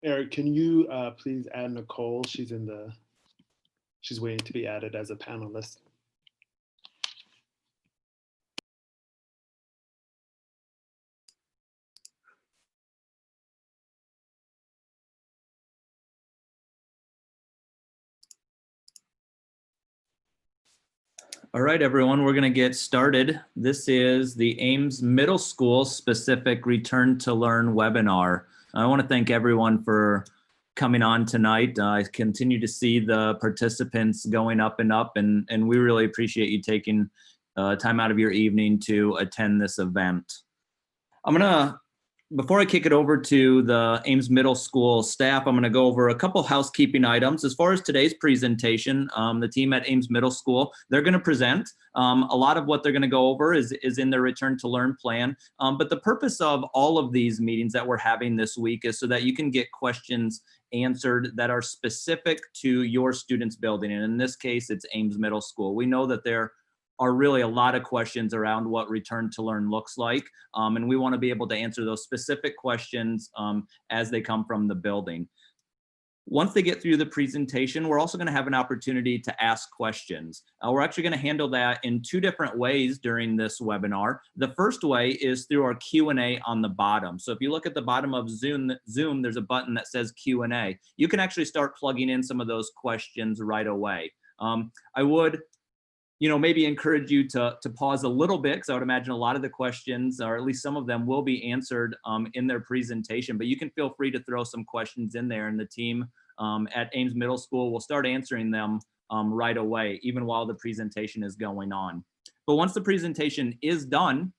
Eric, can you please add Nicole? She's waiting to be added as a panelist. All right, everyone, we're going to get started. This is the Ames Middle School specific Return to Learn webinar. I want to thank everyone for coming on tonight. I continue to see the participants going up and up, and we really appreciate you taking time out of your evening to attend this event. Before I kick it over to the Ames Middle School staff, I'm going to go over a couple housekeeping items. As far as today's presentation, the team at Ames Middle School, they're going to present. A lot of what they're going to go over is in their Return to Learn plan. But the purpose of all of these meetings that we're having this week is so that you can get questions answered that are specific to your student's building. And in this case, it's Ames Middle School. We know that there are really a lot of questions around what Return to Learn looks like. And we want to be able to answer those specific questions as they come from the building. Once they get through the presentation, we're also going to have an opportunity to ask questions. We're actually going to handle that in two different ways during this webinar. The first way is through our Q&A on the bottom. So if you look at the bottom of Zoom, there's a button that says Q&A. You can actually start plugging in some of those questions right away. I would maybe encourage you to pause a little bit, because I would imagine a lot of the questions, or at least some of them, will be answered in their presentation. But you can feel free to throw some questions in there, and the team at Ames Middle School will start answering them right away, even while the presentation is going on. But once the presentation is done,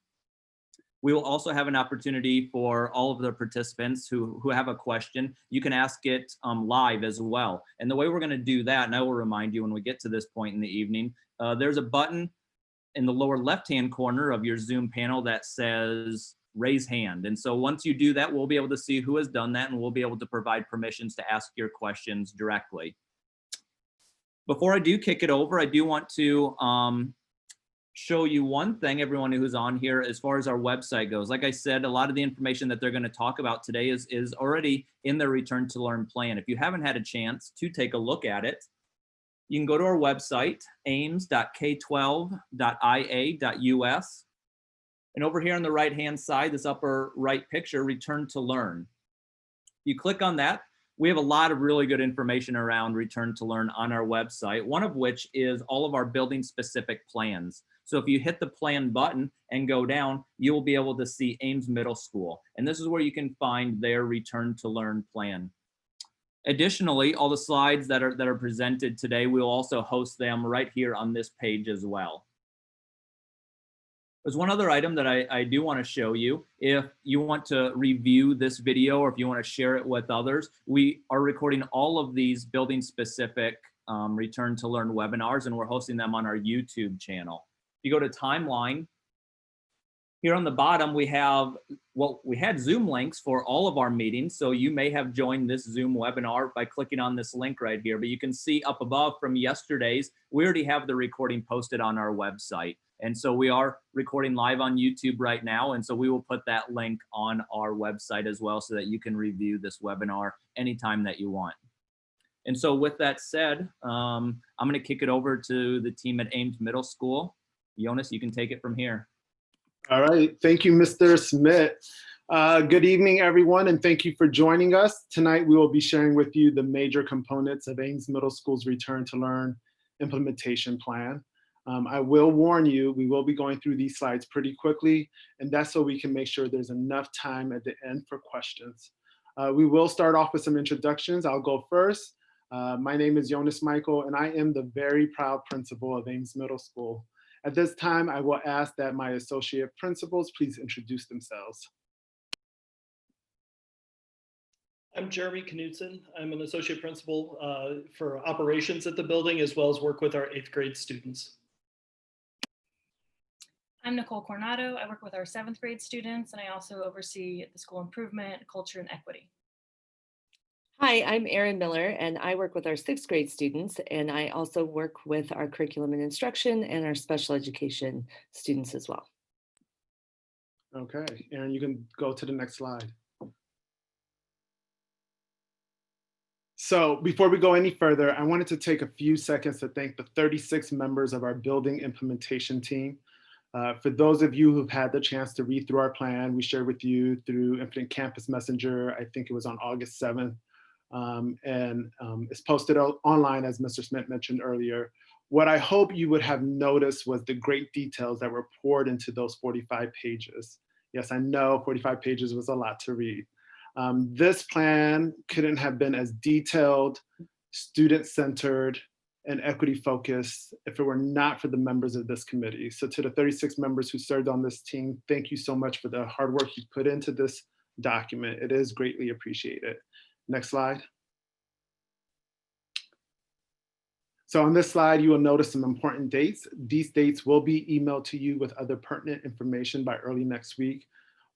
we will also have an opportunity for all of the participants who have a question. You can ask it live as well. And the way we're going to do that, and I will remind you when we get to this point in the evening, there's a button in the lower left-hand corner of your Zoom panel that says raise hand. And so once you do that, we'll be able to see who has done that, and we'll be able to provide permissions to ask your questions directly. Before I do kick it over, I do want to show you one thing, everyone who's on here, as far as our website goes. Like I said, a lot of the information that they're going to talk about today is already in their Return to Learn plan. If you haven't had a chance to take a look at it, you can go to our website, ames.k12.ia.us. And over here on the right-hand side, this upper right picture, Return to Learn. You click on that. We have a lot of really good information around Return to Learn on our website, one of which is all of our building-specific plans. So if you hit the plan button and go down, you will be able to see Ames Middle School. And this is where you can find their Return to Learn plan. Additionally, all the slides that are presented today, we'll also host them right here on this page as well. There's one other item that I do want to show you. If you want to review this video, or if you want to share it with others, we are recording all of these building-specific Return to Learn webinars, and we're hosting them on our YouTube channel. If you go to Timeline, here on the bottom, we had Zoom links for all of our meetings. So you may have joined this Zoom webinar by clicking on this link right here. But you can see up above from yesterday's, we already have the recording posted on our website. And so we are recording live on YouTube right now. And so we will put that link on our website as well, so that you can review this webinar anytime that you want. And so with that said, I'm going to kick it over to the team at Ames Middle School. Jonas, you can take it from here. All right, thank you, Mr. Smith. Good evening, everyone, and thank you for joining us. Tonight, we will be sharing with you the major components of Ames Middle School's Return to Learn implementation plan. I will warn you, we will be going through these slides pretty quickly, and that's so we can make sure there's enough time at the end for questions. We will start off with some introductions. I'll go first. My name is Jonas Michael, and I am the very proud principal of Ames Middle School. At this time, I will ask that my associate principals please introduce themselves. I'm Jeremy Knudsen. I'm an associate principal for operations at the building, as well as work with our 8th grade students. I'm Nicole Coronado. I work with our 7th grade students, and I also oversee the school improvement, culture, and equity. Hi, I'm Erin Miller, and I work with our 6th grade students, and I also work with our curriculum and instruction and our special education students as well. Okay, Erin, you can go to the next slide. So before we go any further, I wanted to take a few seconds to thank the 36 members of our building implementation team. For those of you who've had the chance to read through our plan, we shared with you through Infinite Campus Messenger. I think it was on August 7th. It's posted online, as Mr. Smith mentioned earlier. What I hope you would have noticed was the great details that were poured into those 45 pages. Yes, I know 45 pages was a lot to read. This plan couldn't have been as detailed, student-centered, and equity-focused if it were not for the members of this committee. So to the 36 members who served on this team, thank you so much for the hard work you put into this document. It is greatly appreciated. Next slide. So on this slide, you will notice some important dates. These dates will be emailed to you with other pertinent information by early next week.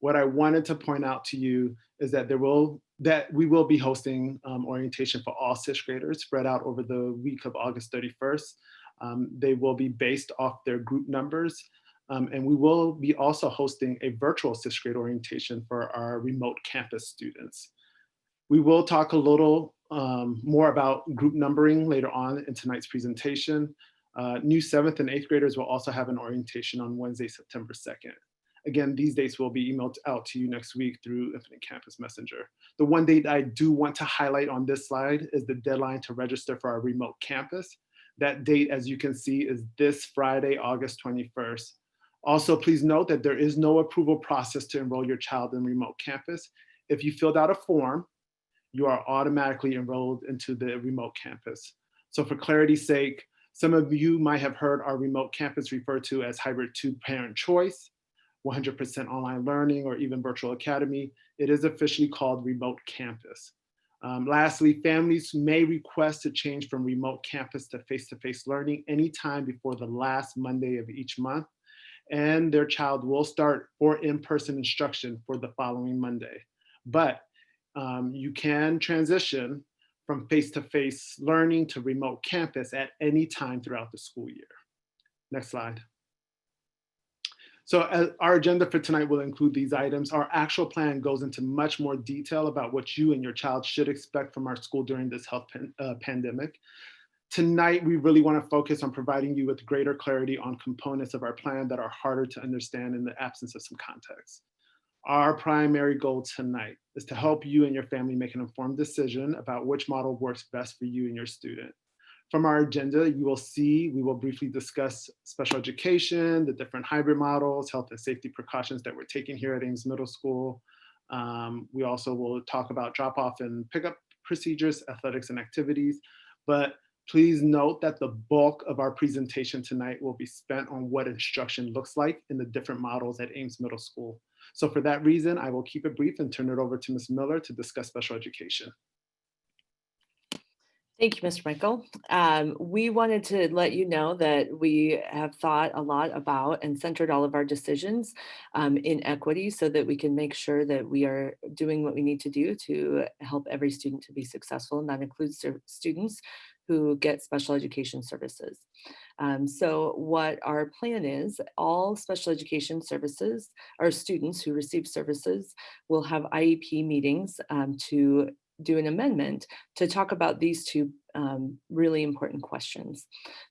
What I wanted to point out to you is that we will be hosting orientation for all sixth graders spread out over the week of August 31st. They will be based off their group numbers. And we will be also hosting a virtual sixth grade orientation for our remote campus students. We will talk a little more about group numbering later on in tonight's presentation. New 7th and 8th graders will also have an orientation on Wednesday, September 2nd. Again, these dates will be emailed out to you next week through Infinite Campus Messenger. The one date I do want to highlight on this slide is the deadline to register for our remote campus. That date, as you can see, is this Friday, August 21st. Also, please note that there is no approval process to enroll your child in remote campus. If you filled out a form, you are automatically enrolled into the remote campus. So for clarity's sake, some of you might have heard our remote campus referred to as hybrid 2-parent choice, 100% online learning, or even virtual academy. It is officially called remote campus. Lastly, families may request to change from remote campus to face-to-face learning anytime before the last Monday of each month, and their child will start for in-person instruction for the following Monday. But you can transition from face-to-face learning to remote campus at any time throughout the school year. Next slide. So our agenda for tonight will include these items. Our actual plan goes into much more detail about what you and your child should expect from our school during this health pandemic. Tonight, we really want to focus on providing you with greater clarity on components of our plan that are harder to understand in the absence of some context. Our primary goal tonight is to help you and your family make an informed decision about which model works best for you and your student. From our agenda, you will see, we will briefly discuss special education, the different hybrid models, health and safety precautions that we're taking here at Ames Middle School. We also will talk about drop-off and pickup procedures, athletics and activities. But please note that the bulk of our presentation tonight will be spent on what instruction looks like in the different models at Ames Middle School. So for that reason, I will keep it brief and turn it over to Ms. Miller to discuss special education. Thank you, Mr. Michael. We wanted to let you know that we have thought a lot about and centered all of our decisions in equity so that we can make sure that we are doing what we need to do to help every student to be successful, and that includes students who get special education services. So what our plan is, all special education services, or students who receive services will have IEP meetings to do an amendment to talk about these two really important questions.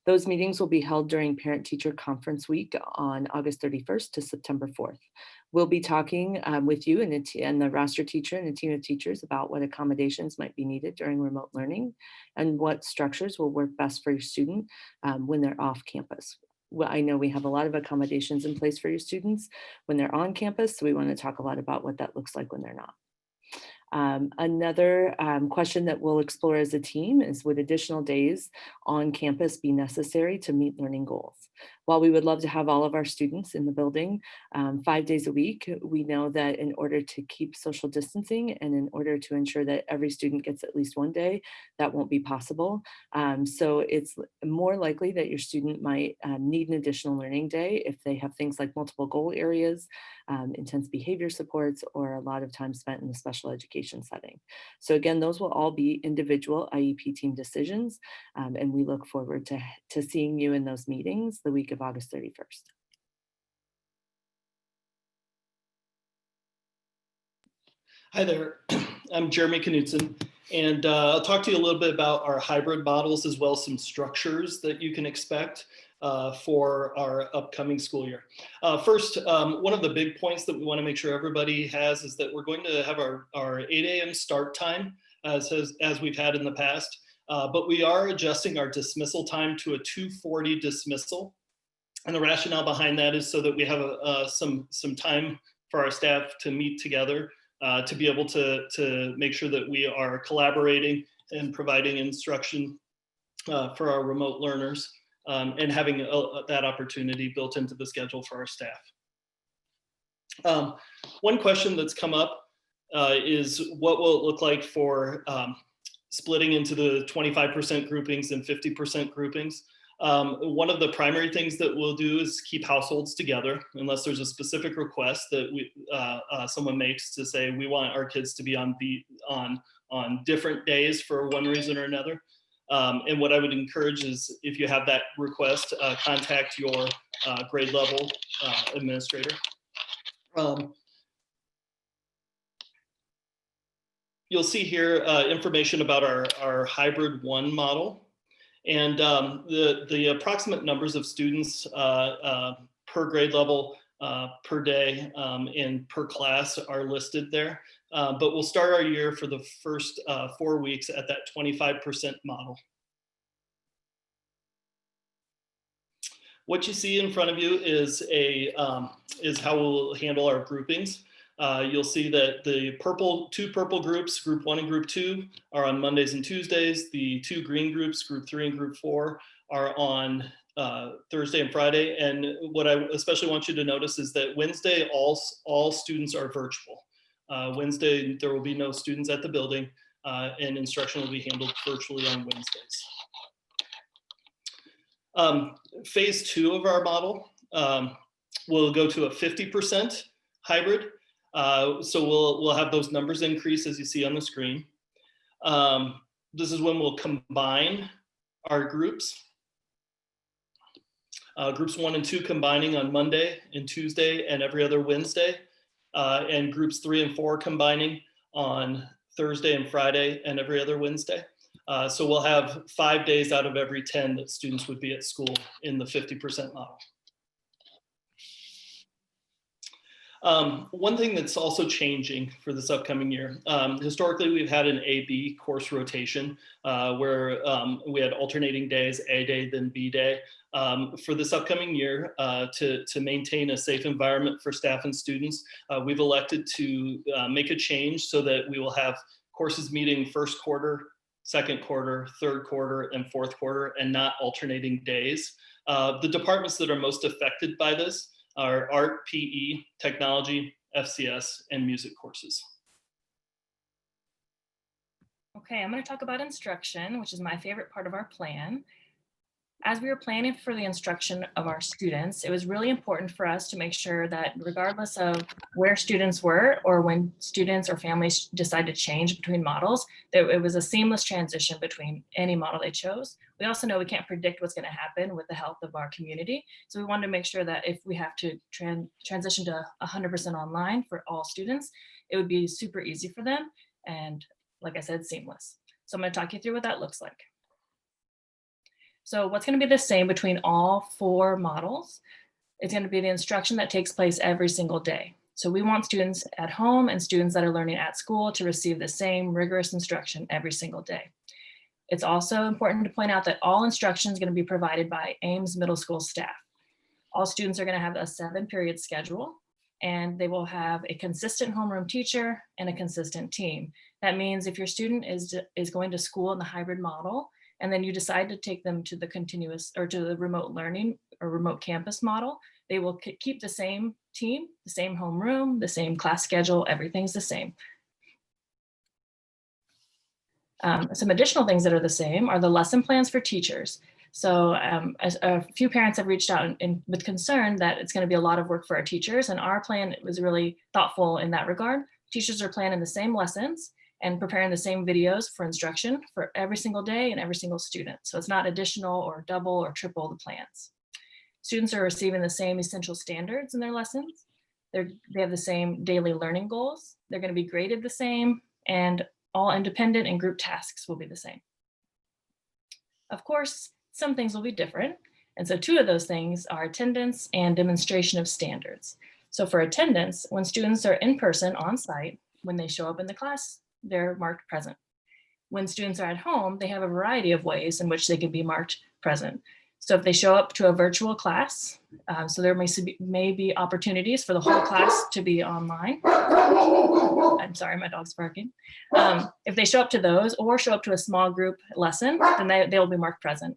Those meetings will be held during Parent-Teacher Conference Week on August 31st to September 4th. We'll be talking with you and the roster teacher and a team of teachers about what accommodations might be needed during remote learning and what structures will work best for your student when they're off campus. Well, I know we have a lot of accommodations in place for your students when they're on campus, so we want to talk a lot about what that looks like when they're not. Another question that we'll explore as a team is, would additional days on campus be necessary to meet learning goals? While we would love to have all of our students in the building 5 days a week, we know that in order to keep social distancing and in order to ensure that every student gets at least one day, that won't be possible. So it's more likely that your student might need an additional learning day if they have things like multiple goal areas, intense behavior supports, or a lot of time spent in the special education setting. So again, those will all be individual IEP team decisions, and we look forward to seeing you in those meetings the week of August 31st. Hi there, I'm Jeremy Knutson, And I'll talk to you a little bit about our hybrid models as well as some structures that you can expect for our upcoming school year. First, one of the big points that we want to make sure everybody has is that we're going to have our 8 a.m. start time as we've had in the past, but we are adjusting our dismissal time to a 2:40 dismissal. And the rationale behind that is so that we have some time for our staff to meet together to be able to make sure that we are collaborating and providing instruction for our remote learners and having that opportunity built into the schedule for our staff. One question that's come up is what will it look like for splitting into the 25% groupings and 50% groupings? One of the primary things that we'll do is keep households together unless there's a specific request that someone makes to say we want our kids to be on different days for one reason or another. And what I would encourage is if you have that request, contact your grade level administrator. You'll see here information about our hybrid 1 model. And the approximate numbers of students per grade level, per day, and per class are listed there. But we'll start our year for the first 4 weeks at that 25% model. What you see in front of you is how we'll handle our groupings. You'll see that the two purple groups, group 1 and group 2, are on Mondays and Tuesdays. The 2 green groups, group 3 and group 4, are on Thursday and Friday. And what I especially want you to notice is that Wednesday, all students are virtual. Wednesday, there will be no students at the building, and instruction will be handled virtually on Wednesdays. Phase 2 of our model will go to a 50% hybrid. So we'll have those numbers increase as you see on the screen. This is when we'll combine our groups. Groups 1 and 2 combining on Monday and Tuesday and every other Wednesday. And groups 3 and 4 combining on Thursday and Friday and every other Wednesday. So we'll have 5 days out of every 10 that students would be at school in the 50% model. One thing that's also changing for this upcoming year, historically we've had an A-B course rotation where we had alternating days, A day, then B day. For this upcoming year, to maintain a safe environment for staff and students, we've elected to make a change so that we will have courses meeting first quarter, second quarter, third quarter, and fourth quarter, and not alternating days. The departments that are most affected by this are art, PE, technology, FCS, and music courses. Okay, I'm going to talk about instruction, which is my favorite part of our plan. As we were planning for the instruction of our students, it was really important for us to make sure that regardless of where students were or when students or families decide to change between models, that it was a seamless transition between any model they chose. We also know we can't predict what's going to happen with the health of our community. So we wanted to make sure that if we have to transition to 100% online for all students, it would be super easy for them. And like I said, seamless. So I'm going to talk you through what that looks like. So what's going to be the same between all 4 models? It's going to be the instruction that takes place every single day. So we want students at home and students that are learning at school to receive the same rigorous instruction every single day. It's also important to point out that all instruction is going to be provided by Ames Middle School staff. All students are going to have a 7-period schedule, and they will have a consistent homeroom teacher and a consistent team. That means if your student is going to school in the hybrid model, and then you decide to take them to the continuous or to the remote learning or remote campus model, they will keep the same team, the same homeroom, the same class schedule, everything's the same. Some additional things that are the same are the lesson plans for teachers. So as a few parents have reached out with concern that it's going to be a lot of work for our teachers, and our plan was really thoughtful in that regard. Teachers are planning the same lessons and preparing the same videos for instruction for every single day and every single student. So it's not additional or double or triple the plans. Students are receiving the same essential standards in their lessons. They have the same daily learning goals. They're going to be graded the same, and all independent and group tasks will be the same. Of course, some things will be different. And so 2 of those things are attendance and demonstration of standards. So for attendance, when students are in person on site, when they show up in the class, they're marked present. When students are at home, they have a variety of ways in which they can be marked present. So if they show up to a virtual class, so there may be opportunities for the whole class to be online. I'm sorry, my dog's barking. If they show up to those or show up to a small group lesson, then they'll be marked present.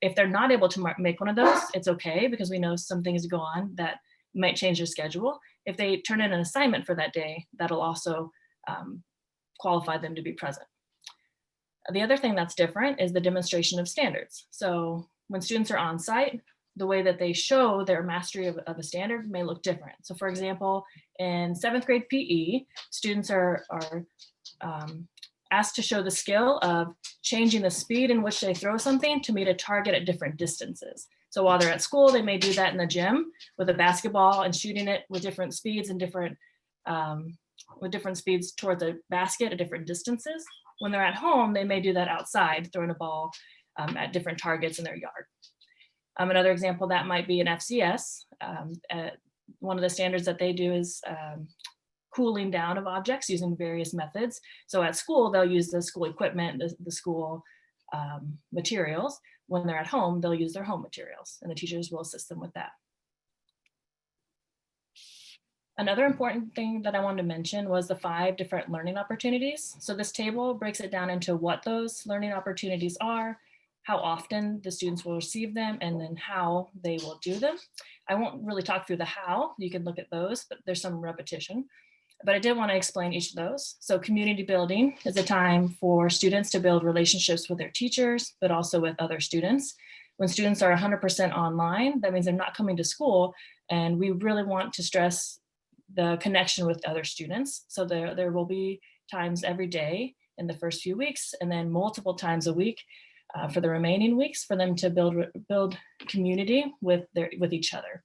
If they're not able to make one of those, it's okay, because we know some things go on that might change their schedule. If they turn in an assignment for that day, that'll also qualify them to be present. The other thing that's different is the demonstration of standards. So when students are on site, the way that they show their mastery of a standard may look different. So for example, in 7th grade PE, students are asked to show the skill of changing the speed in which they throw something to meet a target at different distances. So while they're at school, they may do that in the gym with a basketball and shooting it with different speeds and different speeds towards a basket at different distances. When they're at home, they may do that outside, throwing a ball at different targets in their yard. Another example that might be an FCS. One of the standards that they do is cooling down of objects using various methods. So at school, they'll use the school equipment, the school materials. When they're at home, they'll use their home materials, and the teachers will assist them with that. Another important thing that I wanted to mention was the 5 different learning opportunities. So this table breaks it down into what those learning opportunities are, how often the students will receive them, and then how they will do them. I won't really talk through the how, you can look at those, but there's some repetition. But I did want to explain each of those. So community building is a time for students to build relationships with their teachers, but also with other students. When students are 100% online, that means they're not coming to school, and we really want to stress the connection with other students. So there will be times every day in the first few weeks, and then multiple times a week for the remaining weeks for them to build community with each other.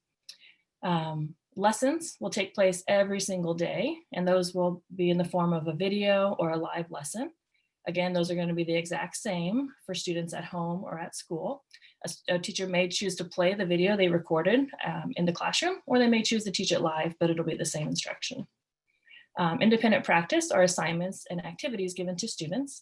Lessons will take place every single day, and those will be in the form of a video or a live lesson. Again, those are going to be the exact same for students at home or at school. A teacher may choose to play the video they recorded in the classroom, or they may choose to teach it live, but it'll be the same instruction. Independent practice are assignments and activities given to students.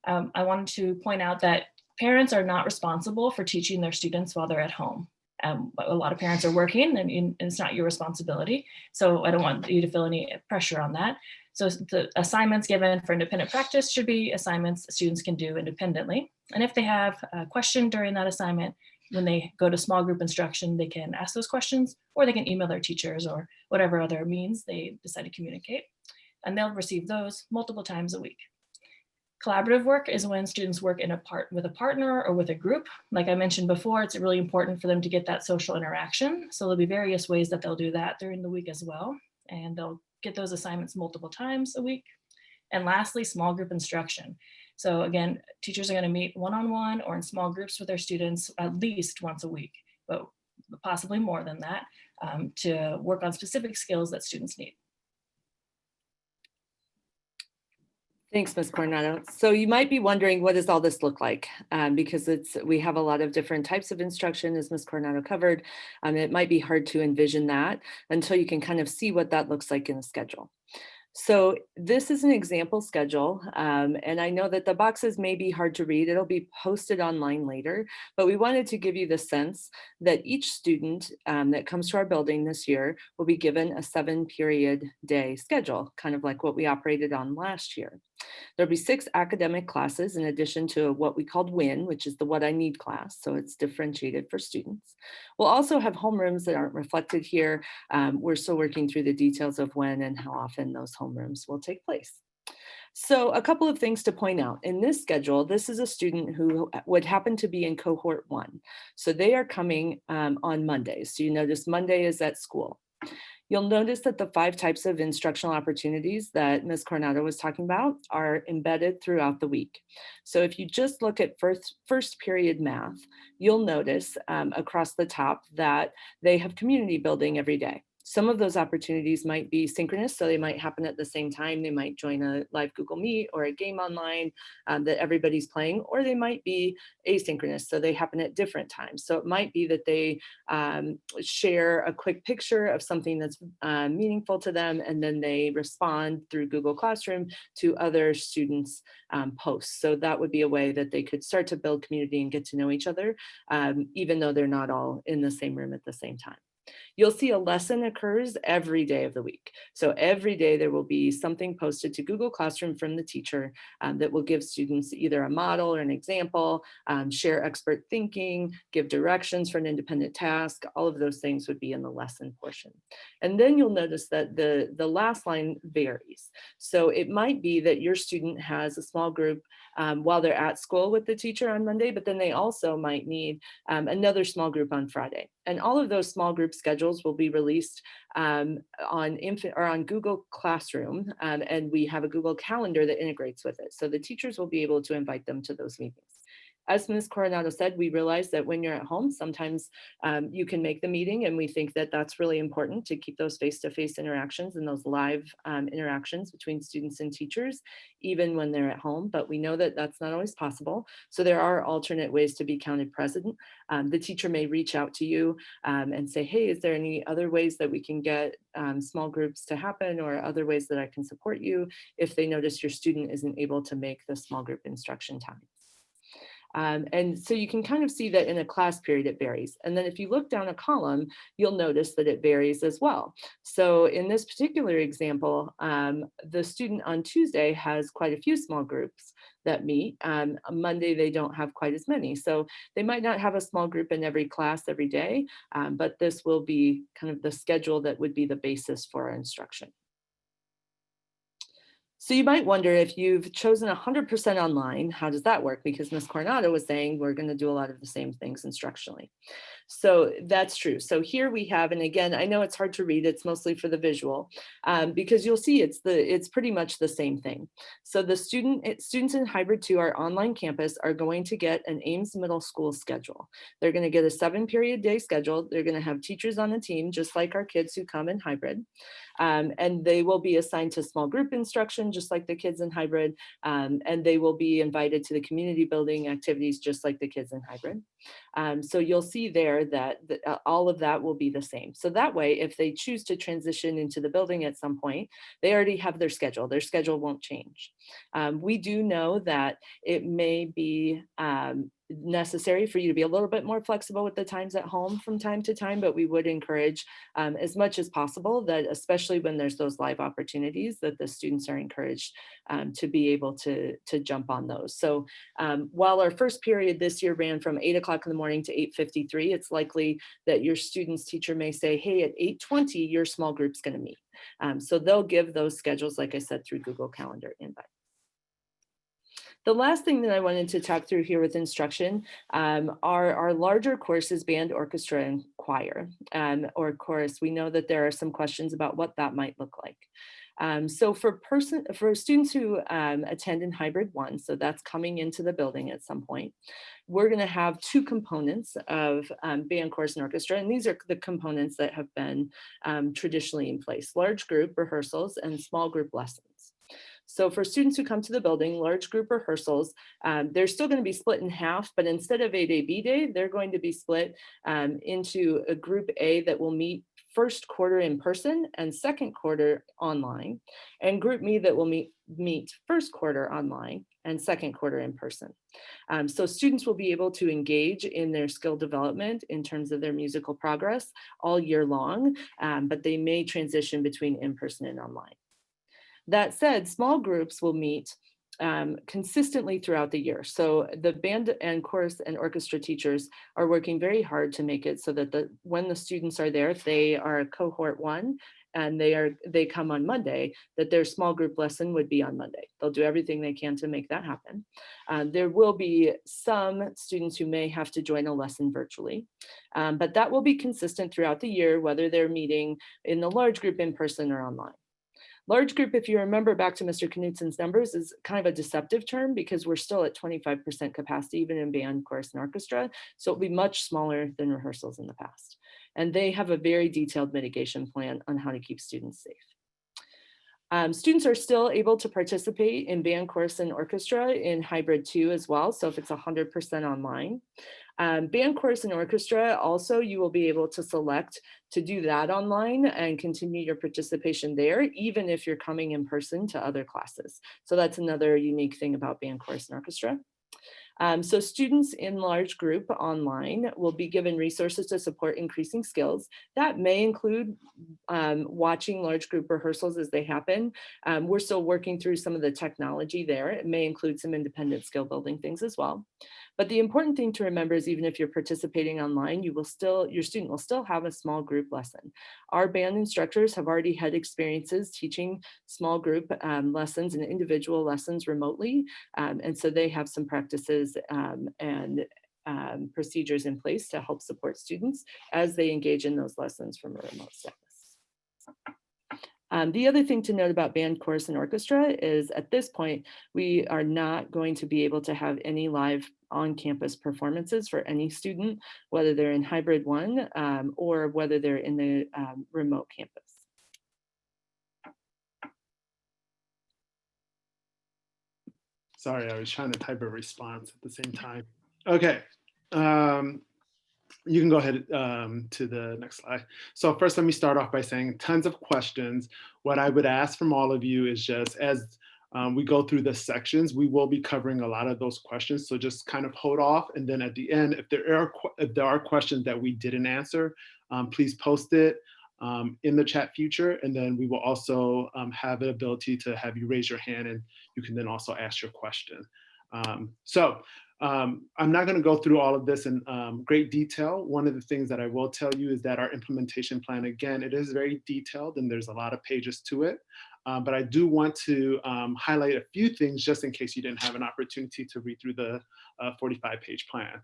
I wanted to point out that parents are not responsible for teaching their students while they're at home. A lot of parents are working, and it's not your responsibility. So I don't want you to feel any pressure on that. So the assignments given for independent practice should be assignments students can do independently. And if they have a question during that assignment, when they go to small group instruction, they can ask those questions, or they can email their teachers or whatever other means they decide to communicate. And they'll receive those multiple times a week. Collaborative work is when students work with a partner or with a group. Like I mentioned before, it's really important for them to get that social interaction. So there'll be various ways that they'll do that during the week as well. And they'll get those assignments multiple times a week. And lastly, small group instruction. So again, teachers are going to meet one-on-one or in small groups with their students at least once a week, but possibly more than that, to work on specific skills that students need. Thanks, Ms. Coronado. So you might be wondering, what does all this look like? Because we have a lot of different types of instruction, as Ms. Coronado covered. It might be hard to envision that until you can kind of see what that looks like in a schedule. So this is an example schedule, and I know that the boxes may be hard to read. It'll be posted online later, but we wanted to give you the sense that each student that comes to our building this year will be given a 7-period day schedule, kind of like what we operated on last year. There'll be 6 academic classes in addition to what we called WIN, which is the What I Need class, so it's differentiated for students. We'll also have homerooms that aren't reflected here. We're still working through the details of when and how often those homerooms will take place. So a couple of things to point out. In this schedule, this is a student who would happen to be in cohort 1. So they are coming on Mondays. So you notice Monday is at school. You'll notice that the 5 types of instructional opportunities that Ms. Coronado was talking about are embedded throughout the week. So if you just look at first period math, you'll notice across the top that they have community building every day. Some of those opportunities might be synchronous, so they might happen at the same time. They might join a live Google Meet or a game online that everybody's playing, or they might be asynchronous, so they happen at different times. So it might be that they share a quick picture of something that's meaningful to them, and then they respond through Google Classroom to other students' posts. So that would be a way that they could start to build community and get to know each other, even though they're not all in the same room at the same time. You'll see a lesson occurs every day of the week. So every day there will be something posted to Google Classroom from the teacher that will give students either a model or an example, share expert thinking, give directions for an independent task. All of those things would be in the lesson portion. And then you'll notice that the last line varies. So it might be that your student has a small group while they're at school with the teacher on Monday, but then they also might need another small group on Friday. And all of those small group schedules will be released on Google Classroom, and we have a Google Calendar that integrates with it. So the teachers will be able to invite them to those meetings. As Ms. Coronado said, we realize that when you're at home, sometimes you can make the meeting, and we think that that's really important to keep those face-to-face interactions and those live interactions between students and teachers, even when they're at home. But we know that that's not always possible. So there are alternate ways to be counted present. The teacher may reach out to you and say, hey, is there any other ways that we can get small groups to happen, or other ways that I can support you if they notice your student isn't able to make the small group instruction time. And so you can kind of see that in a class period, it varies. And then if you look down a column, you'll notice that it varies as well. So in this particular example, the student on Tuesday has quite a few small groups that meet. On Monday, they don't have quite as many. So they might not have a small group in every class every day, but this will be kind of the schedule that would be the basis for our instruction. So you might wonder, if you've chosen 100% online, how does that work? Because Ms. Coronado was saying we're going to do a lot of the same things instructionally. So that's true. So here we have, and again, I know it's hard to read, it's mostly for the visual, because you'll see it's pretty much the same thing. So the students in Hybrid 2, our online campus, are going to get an Ames Middle School schedule. They're going to get a 7-period day schedule. They're going to have teachers on the team, just like our kids who come in Hybrid. And they will be assigned to small group instruction, just like the kids in Hybrid. And they will be invited to the community building activities, just like the kids in Hybrid. So you'll see there that all of that will be the same. So that way, if they choose to transition into the building at some point, they already have their schedule. Their schedule won't change. We do know that it may be necessary for you to be a little bit more flexible with the times at home from time to time, but we would encourage as much as possible that, especially when there's those live opportunities, that the students are encouraged to be able to jump on those. So while our first period this year ran from 8 o'clock in the morning to 8:53, it's likely that your student's teacher may say, hey, at 8:20, your small group's going to meet. So they'll give those schedules, like I said, through Google Calendar invite. The last thing that I wanted to talk through here with instruction are our larger courses, band, orchestra, and choir, or chorus. We know that there are some questions about what that might look like. So for students who attend in Hybrid 1, so that's coming into the building at some point, we're going to have 2 components of band, chorus, and orchestra, and these are the components that have been traditionally in place: large group rehearsals and small group lessons. So for students who come to the building, large group rehearsals, they're still going to be split in half, but instead of A day, B day, they're going to be split into a group A that will meet first quarter in person and second quarter online, and group B that will meet first quarter online and second quarter in person. So students will be able to engage in their skill development in terms of their musical progress all year long, but they may transition between in-person and online. That said, small groups will meet consistently throughout the year. So the band and chorus and orchestra teachers are working very hard to make it so that when the students are there, if they are cohort 1 and they come on Monday, that their small group lesson would be on Monday. They'll do everything they can to make that happen. There will be some students who may have to join a lesson virtually, but that will be consistent throughout the year, whether they're meeting in the large group in person or online. Large group, if you remember back to Mr. Knutsen's numbers, is kind of a deceptive term because we're still at 25% capacity, even in band, chorus, and orchestra. So it'll be much smaller than rehearsals in the past. And they have a very detailed mitigation plan on how to keep students safe. Students are still able to participate in band, chorus, and orchestra in hybrid 2 as well. So if it's 100% online. Band, chorus, and orchestra, also you will be able to select to do that online and continue your participation there, even if you're coming in person to other classes. So that's another unique thing about band, chorus, and orchestra. So students in large group online will be given resources to support increasing skills. That may include watching large group rehearsals as they happen. We're still working through some of the technology there. It may include some independent skill building things as well. But the important thing to remember is even if you're participating online, your student will still have a small group lesson. Our band instructors have already had experiences teaching small group lessons and individual lessons remotely. And so they have some practices and procedures in place to help support students as they engage in those lessons from a remote status. The other thing to note about band, chorus, and orchestra is at this point, we are not going to be able to have any live on-campus performances for any student, whether they're in hybrid 1 or whether they're in the remote campus. Sorry, I was trying to type a response at the same time. Okay. You can go ahead to the next slide. So first, let me start off by saying tons of questions. What I would ask from all of you is just as we go through the sections, we will be covering a lot of those questions. So just kind of hold off. And then at the end, if there are questions that we didn't answer, please post it in the chat feature. And then we will also have the ability to have you raise your hand and you can then also ask your question. I'm not going to go through all of this in great detail. One of the things that I will tell you is that our implementation plan, again, it is very detailed and there's a lot of pages to it. But I do want to highlight a few things just in case you didn't have an opportunity to read through the 45-page plan.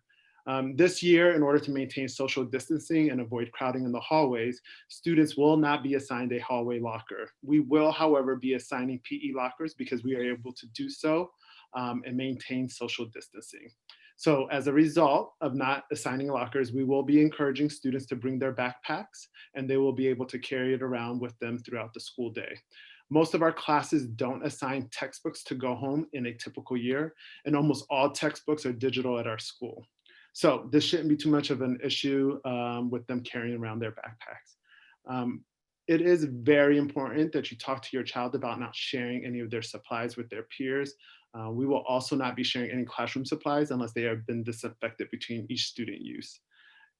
This year, in order to maintain social distancing and avoid crowding in the hallways, students will not be assigned a hallway locker. We will, however, be assigning PE lockers because we are able to do so and maintain social distancing. So as a result of not assigning lockers, we will be encouraging students to bring their backpacks and they will be able to carry it around with them throughout the school day. Most of our classes don't assign textbooks to go home in a typical year, and almost all textbooks are digital at our school. So this shouldn't be too much of an issue with them carrying around their backpacks. It is very important that you talk to your child about not sharing any of their supplies with their peers. We will also not be sharing any classroom supplies unless they have been disinfected between each student use.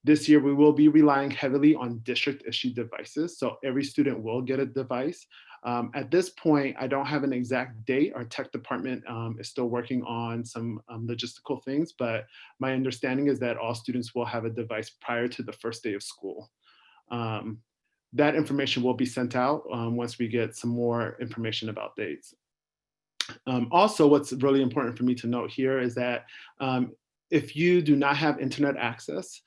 This year, we will be relying heavily on district issued devices. So every student will get a device. At this point, I don't have an exact date. Our tech department is still working on some logistical things, but my understanding is that all students will have a device prior to the first day of school. That information will be sent out once we get some more information about dates. Also, what's really important for me to note here is that if you do not have internet access,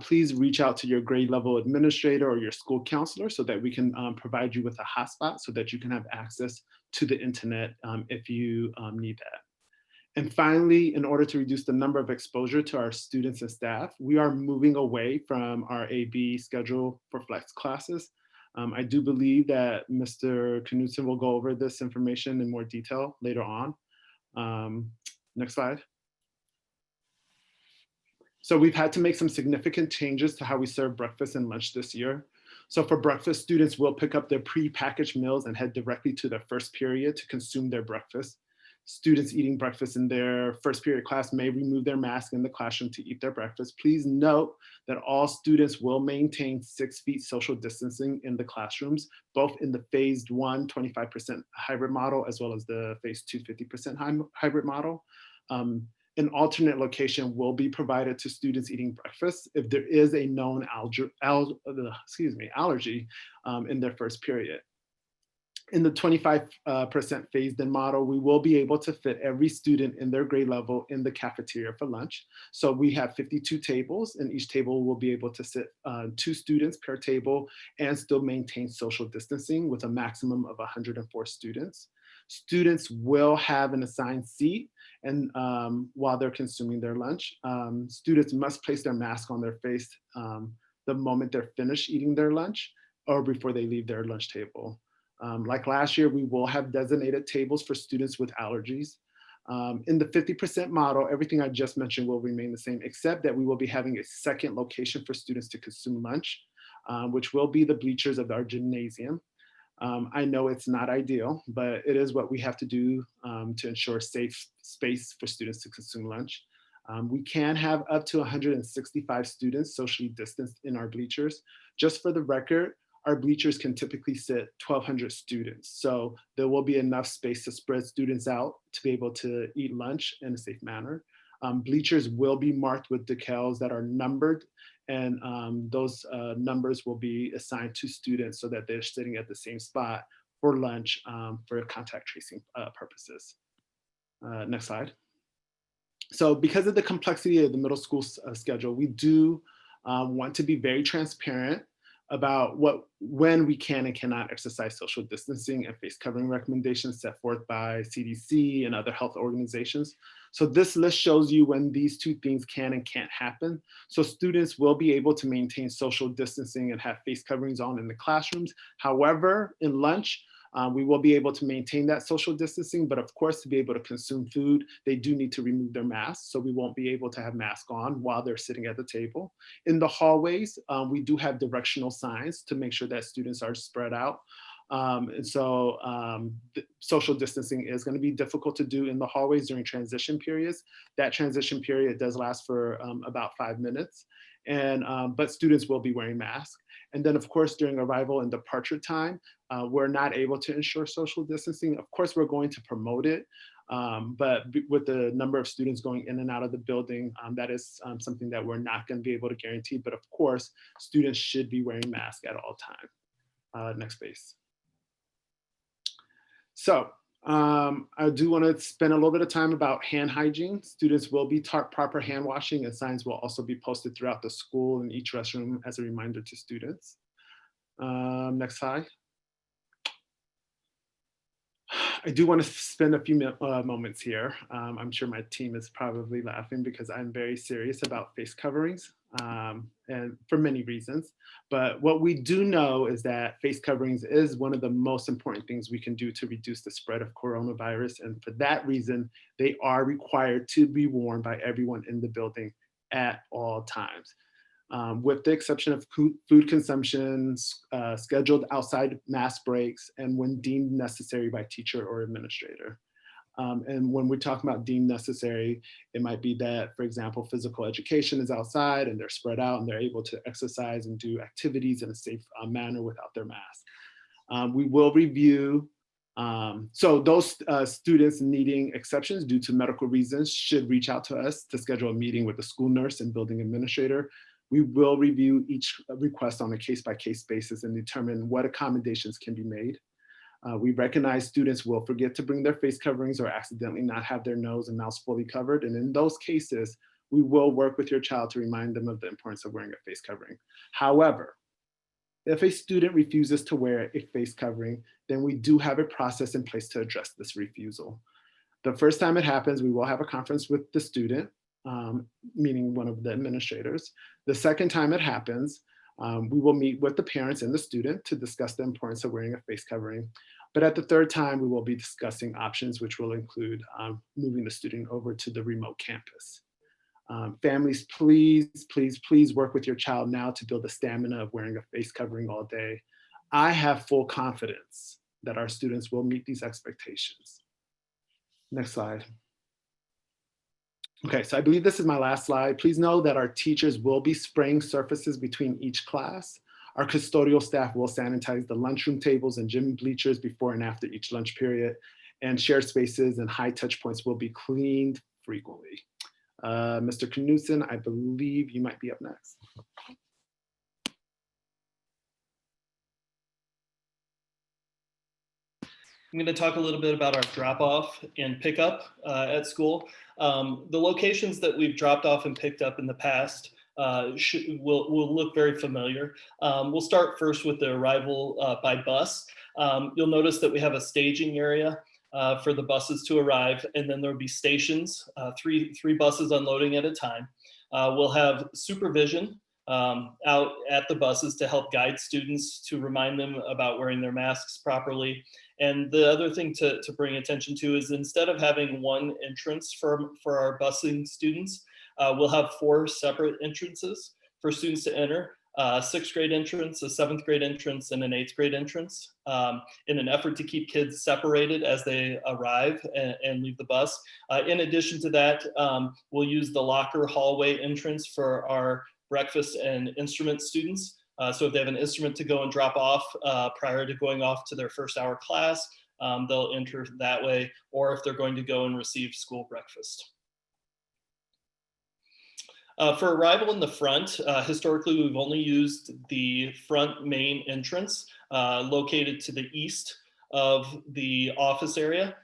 please reach out to your grade level administrator or your school counselor so that we can provide you with a hotspot so that you can have access to the internet if you need that. And finally, in order to reduce the number of exposure to our students and staff, we are moving away from our AB schedule for flex classes. I do believe that Mr. Knutsen will go over this information in more detail later on. Next slide. So we've had to make some significant changes to how we serve breakfast and lunch this year. So for breakfast, students will pick up their pre-packaged meals and head directly to their first period to consume their breakfast. Students eating breakfast in their first period class may remove their mask in the classroom to eat their breakfast. Please note that all students will maintain 6 feet social distancing in the classrooms, both in the phased 1, 25% hybrid model, as well as the phase 2, 50% hybrid model. An alternate location will be provided to students eating breakfast if there is a known allergy in their first period. In the 25% phased-in model, we will be able to fit every student in their grade level in the cafeteria for lunch. So we have 52 tables, and each table will be able to sit 2 students per table and still maintain social distancing with a maximum of 104 students. Students will have an assigned seat and while they're consuming their lunch. Students must place their mask on their face the moment they're finished eating their lunch or before they leave their lunch table. Like last year, we will have designated tables for students with allergies. In the 50% model, everything I just mentioned will remain the same, except that we will be having a second location for students to consume lunch, which will be the bleachers of our gymnasium. I know it's not ideal, but it is what we have to do to ensure safe space for students to consume lunch. We can have up to 165 students socially distanced in our bleachers. Just for the record, our bleachers can typically sit 1,200 students. So there will be enough space to spread students out to be able to eat lunch in a safe manner. Bleachers will be marked with decals that are numbered, and those numbers will be assigned to students so that they're sitting at the same spot for lunch for contact tracing purposes. Next slide. So because of the complexity of the middle school schedule, we do want to be very transparent about when we can and cannot exercise social distancing and face covering recommendations set forth by CDC and other health organizations. So this list shows you when these 2 things can and can't happen. So students will be able to maintain social distancing and have face coverings on in the classrooms. However, in lunch, we will be able to maintain that social distancing, but of course, to be able to consume food, they do need to remove their masks. So we won't be able to have masks on while they're sitting at the table. In the hallways, we do have directional signs to make sure that students are spread out. And so social distancing is going to be difficult to do in the hallways during transition periods. That transition period does last for about 5 minutes, and but students will be wearing masks. And then of course, during arrival and departure time, we're not able to ensure social distancing. Of course, we're going to promote it, but with the number of students going in and out of the building, that is something that we're not going to be able to guarantee. But of course, students should be wearing masks at all times. Next please. So I do want to spend a little bit of time about hand hygiene. Students will be taught proper hand washing, and signs will also be posted throughout the school in each restroom as a reminder to students. Next slide. I do want to spend a few moments here. I'm sure my team is probably laughing because I'm very serious about face coverings, and for many reasons. But what we do know is that face coverings is one of the most important things we can do to reduce the spread of coronavirus. And for that reason, they are required to be worn by everyone in the building at all times. With the exception of food consumption, scheduled outside mass breaks, and when deemed necessary by teacher or administrator. And when we're talking about deemed necessary, it might be that, for example, physical education is outside and they're spread out and they're able to exercise and do activities in a safe manner without their mask. We will review, so those students needing exceptions due to medical reasons should reach out to us to schedule a meeting with the school nurse and building administrator. We will review each request on a case-by-case basis and determine what accommodations can be made. We recognize students will forget to bring their face coverings or accidentally not have their nose and mouth fully covered. And in those cases, we will work with your child to remind them of the importance of wearing a face covering. However, if a student refuses to wear a face covering, then we do have a process in place to address this refusal. The first time it happens, we will have a conference with the student, meaning one of the administrators. The second time it happens, we will meet with the parents and the student to discuss the importance of wearing a face covering. But at the third time, we will be discussing options, which will include moving the student over to the remote campus. Families, please, please, please work with your child now to build the stamina of wearing a face covering all day. I have full confidence that our students will meet these expectations. Next slide. Okay, so I believe this is my last slide. Please know that our teachers will be spraying surfaces between each class. Our custodial staff will sanitize the lunchroom tables and gym bleachers before and after each lunch period, and shared spaces and high touch points will be cleaned frequently. Mr. Knudsen, I believe you might be up next. I'm going to talk a little bit about our drop-off and pickup at school. The locations that we've dropped off and picked up in the past will look very familiar. We'll start first with the arrival by bus. You'll notice that we have a staging area for the buses to arrive, and then there'll be stations, three buses unloading at a time. We'll have supervision out at the buses to help guide students, to remind them about wearing their masks properly. And the other thing to bring attention to is, instead of having one entrance for our busing students, we'll have 4 separate entrances for students to enter. A 6th grade entrance, a 7th grade entrance, and an 8th grade entrance, in an effort to keep kids separated as they arrive and leave the bus. In addition to that, we'll use the locker hallway entrance for our breakfast and instrument students. So if they have an instrument to go and drop off prior to going off to their first hour class, they'll enter that way, or if they're going to go and receive school breakfast. For arrival in the front, historically, we've only used the front main entrance located to the east of the office area.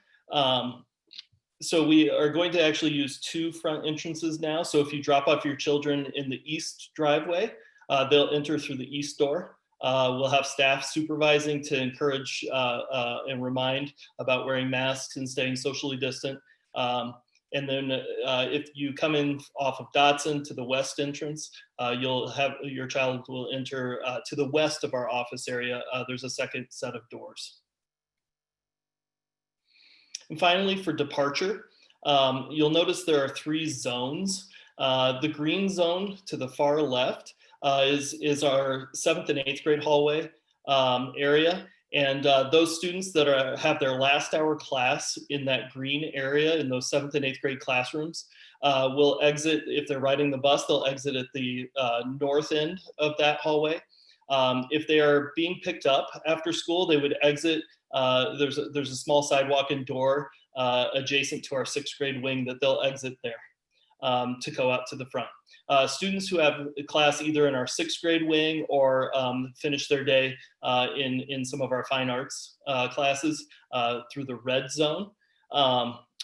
So we are going to actually use 2 front entrances now. So if you drop off your children in the east driveway, they'll enter through the east door. We'll have staff supervising to encourage and remind about wearing masks and staying socially distant. And then if you come in off of Dotson to the west entrance, your child will enter to the west of our office area. There's a second set of doors. And finally, for departure, you'll notice there are 3 zones. The green zone to the far left is our 7th and 8th grade hallway area. And those students that have their last hour class in that green area, in those 7th and 8th grade classrooms, will exit. If they're riding the bus, they'll exit at the north end of that hallway. If they are being picked up after school, they would exit. There's a small sidewalk and door adjacent to our 6th grade wing that they'll exit there to go out to the front. Students who have a class either in our 6th grade wing or finish their day in some of our fine arts classes through the red zone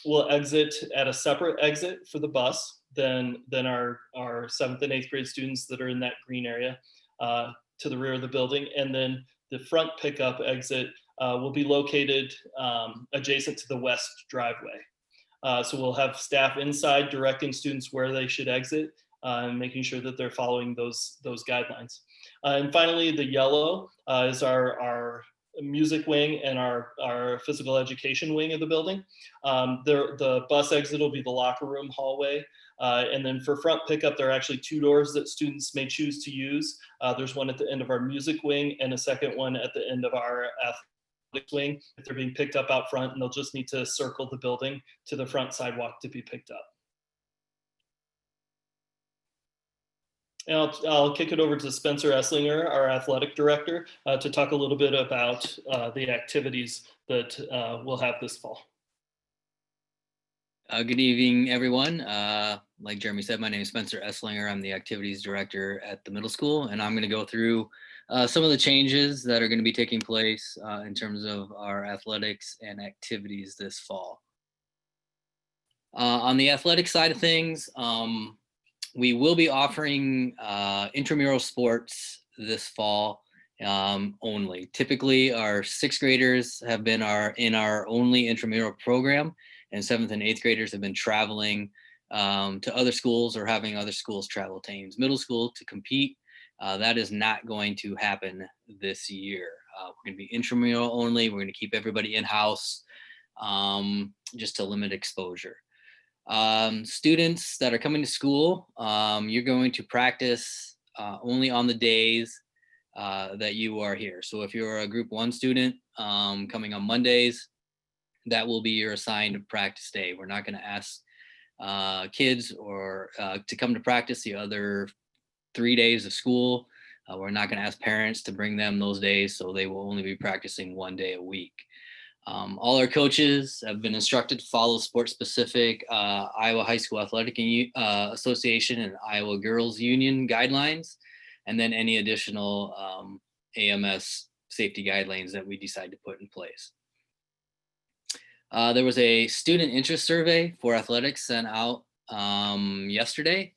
will exit at a separate exit for the bus than our 7th and 8th grade students that are in that green area to the rear of the building. And then the front pickup exit will be located adjacent to the west driveway. So we'll have staff inside directing students where they should exit and making sure that they're following those guidelines. And finally, the yellow is our music wing and our physical education wing of the building. The bus exit will be the locker room hallway. And then for front pickup, there are actually 2 doors that students may choose to use. There's one at the end of our music wing and a second one at the end of our athletics wing if they're being picked up out front, and they'll just need to circle the building to the front sidewalk to be picked up. And I'll kick it over to Spencer Esslinger, our athletic director, to talk a little bit about the activities that we'll have this fall. Good evening, everyone. Like Jeremy said, my name is Spencer Esslinger. I'm the activities director at the middle school, and I'm going to go through some of the changes that are going to be taking place in terms of our athletics and activities this fall. On the athletic side of things, we will be offering intramural sports this fall only. Typically, our 6th graders have been in our only intramural program, and 7th and 8th graders have been traveling to other schools or having other schools travel to Ames Middle School to compete. That is not going to happen this year. We're going to be intramural only. We're going to keep everybody in-house just to limit exposure. Students that are coming to school, you're going to practice only on the days that you are here. So if you're a group 1 student coming on Mondays, that will be your assigned practice day. We're not going to ask kids or to come to practice the other 3 days of school. We're not going to ask parents to bring them those days, so they will only be practicing 1 day a week. All our coaches have been instructed to follow sport-specific Iowa High School Athletic Association and Iowa Girls Union guidelines, and then any additional AMS safety guidelines that we decide to put in place. There was a student interest survey for athletics sent out yesterday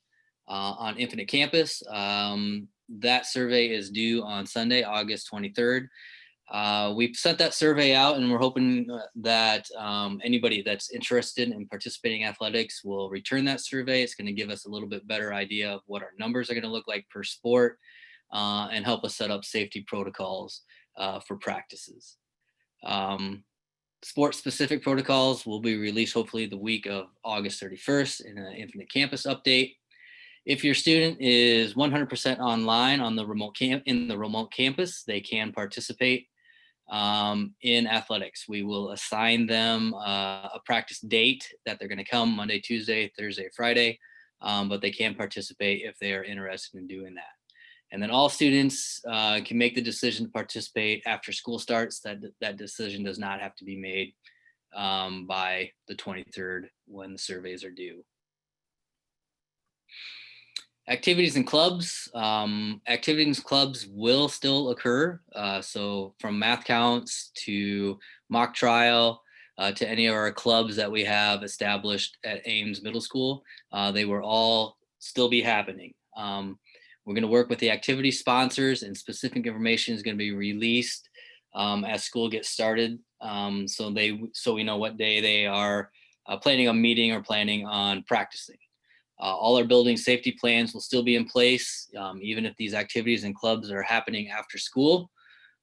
on Infinite Campus. That survey is due on Sunday, August 23rd. We've sent that survey out, and we're hoping that anybody that's interested in participating in athletics will return that survey. It's going to give us a little bit better idea of what our numbers are going to look like per sport and help us set up safety protocols for practices. Sport-specific protocols will be released hopefully the week of August 31st in an Infinite Campus update. If your student is 100% online on the remote campus, they can participate in athletics. We will assign them a practice date that they're going to come Monday, Tuesday, Thursday, Friday, but they can participate if they are interested in doing that. And then all students can make the decision to participate after school starts. That decision does not have to be made by the 23rd when the surveys are due. Activities and clubs. Activities and clubs will still occur. So from math counts to mock trial to any of our clubs that we have established at Ames Middle School, they will all still be happening. We're going to work with the activity sponsors, and specific information is going to be released as school gets started. So we know what day they are planning on meeting or planning on practicing. All our building safety plans will still be in place, even if these activities and clubs are happening after school.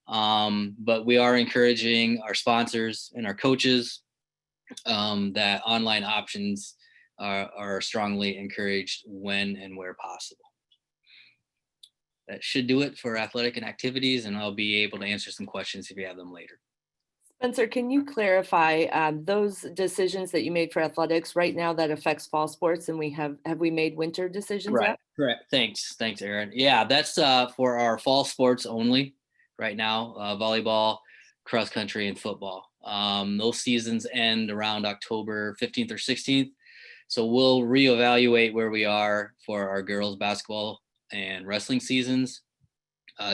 But we are encouraging our sponsors and our coaches that online options are strongly encouraged when and where possible. That should do it for athletic and activities, and I'll be able to answer some questions if you have them later. Spencer, can you clarify those decisions that you made for athletics right now that affects fall sports, and have we made winter decisions yet? Correct. Thanks, Aaron. Yeah, that's for our fall sports only right now, volleyball, cross country, and football. Those seasons end around October 15th or 16th. So we'll reevaluate where we are for our girls basketball and wrestling seasons,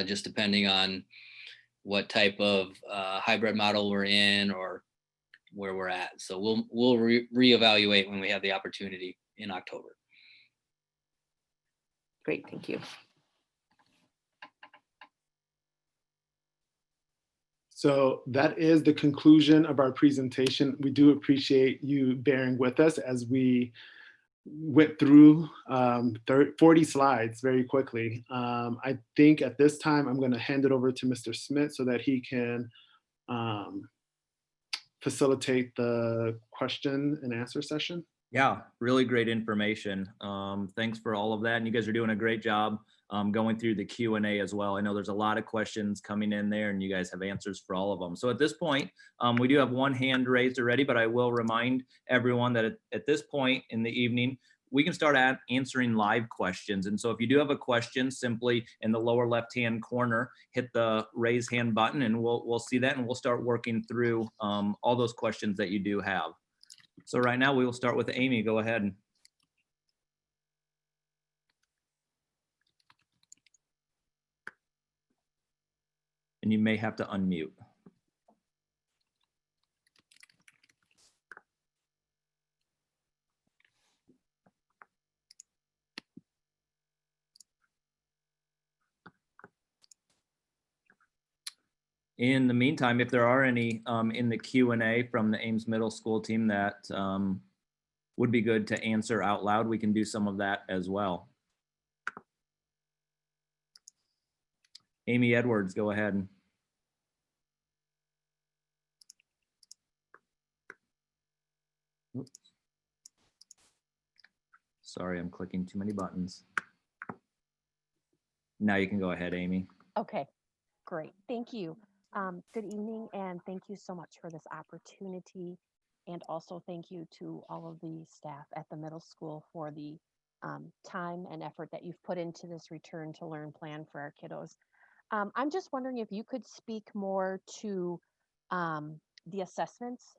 just depending on what type of hybrid model we're in or where we're at. So we'll reevaluate when we have the opportunity in October. Great, thank you. So that is the conclusion of our presentation. We do appreciate you bearing with us as we went through 40 slides very quickly. I think at this time, I'm going to hand it over to Mr. Smith so that he can facilitate the question and answer session. Yeah, really great information. Thanks for all of that. And you guys are doing a great job going through the Q&A as well. I know there's a lot of questions coming in there and you guys have answers for all of them. So at this point, we do have one hand raised already, but I will remind everyone that at this point in the evening, we can start answering live questions. And so if you do have a question, simply in the lower left-hand corner, hit the raise hand button and we'll see that and we'll start working through all those questions that you do have. So right now we will start with Amy. Go ahead. And you may have to unmute. In the meantime, if there are any in the Q&A from the Ames Middle School team that would be good to answer out loud, we can do some of that as well. Amy Edwards, go ahead. Oops. Sorry, I'm clicking too many buttons. Now you can go ahead, Amy. Okay, great. Thank you. Good evening, and thank you so much for this opportunity. And also thank you to all of the staff at the middle school for the time and effort that you've put into this return to learn plan for our kiddos. I'm just wondering if you could speak more to the assessments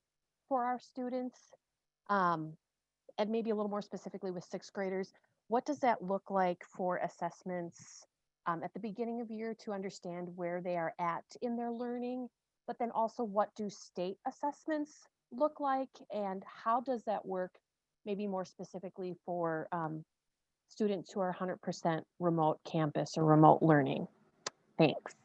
for our students, and maybe a little more specifically with sixth graders. What does that look like for assessments at the beginning of year to understand where they are at in their learning, but then also what do state assessments look like, and how does that work, maybe more specifically for students who are 100% remote campus or remote learning? Thanks.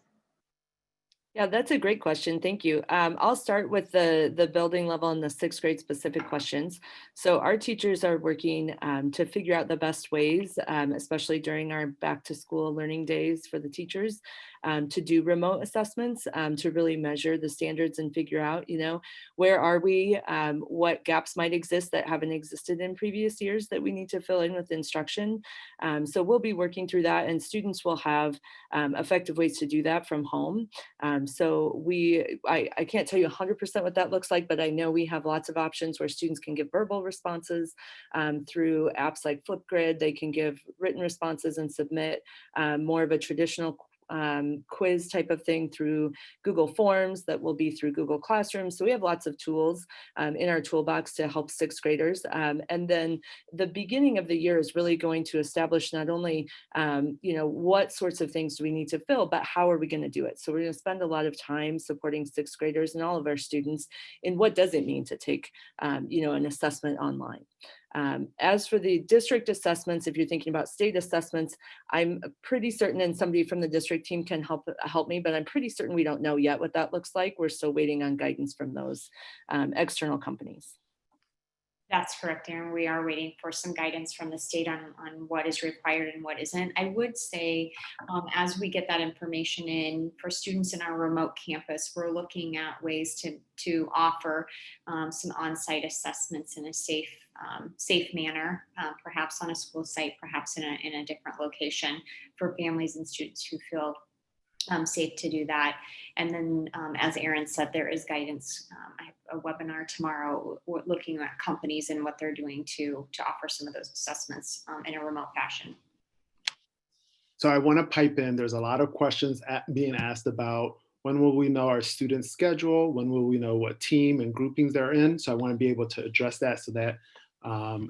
Yeah, that's a great question. Thank you. I'll start with the building level and the sixth grade specific questions. So our teachers are working to figure out the best ways, especially during our back to school learning days for the teachers, to do remote assessments, to really measure the standards and figure out, where are we, what gaps might exist that haven't existed in previous years that we need to fill in with instruction. So we'll be working through that, and students will have effective ways to do that from home. So I can't tell you 100% what that looks like, but I know we have lots of options where students can give verbal responses through apps like Flipgrid. They can give written responses and submit more of a traditional quiz type of thing through Google Forms that will be through Google Classroom. So we have lots of tools in our toolbox to help sixth graders. And then the beginning of the year is really going to establish not only, what sorts of things do we need to fill, but how are we going to do it? So we're going to spend a lot of time supporting sixth graders and all of our students in what does it mean to take, an assessment online. As for the district assessments, if you're thinking about state assessments, I'm pretty certain, and somebody from the district team can help me, but I'm pretty certain we don't know yet what that looks like. We're still waiting on guidance from those external companies. That's correct, Erin. We are waiting for some guidance from the state on what is required and what isn't. I would say as we get that information in for students in our remote campus, we're looking at ways to offer some on-site assessments in a safe manner, perhaps on a school site, perhaps in a different location for families and students who feel safe to do that. And then, as Erin said, there is guidance. I have a webinar tomorrow looking at companies and what they're doing to offer some of those assessments in a remote fashion. So I want to pipe in. There's a lot of questions being asked about when will we know our students' schedule? When will we know what team and groupings they're in? So I want to be able to address that so that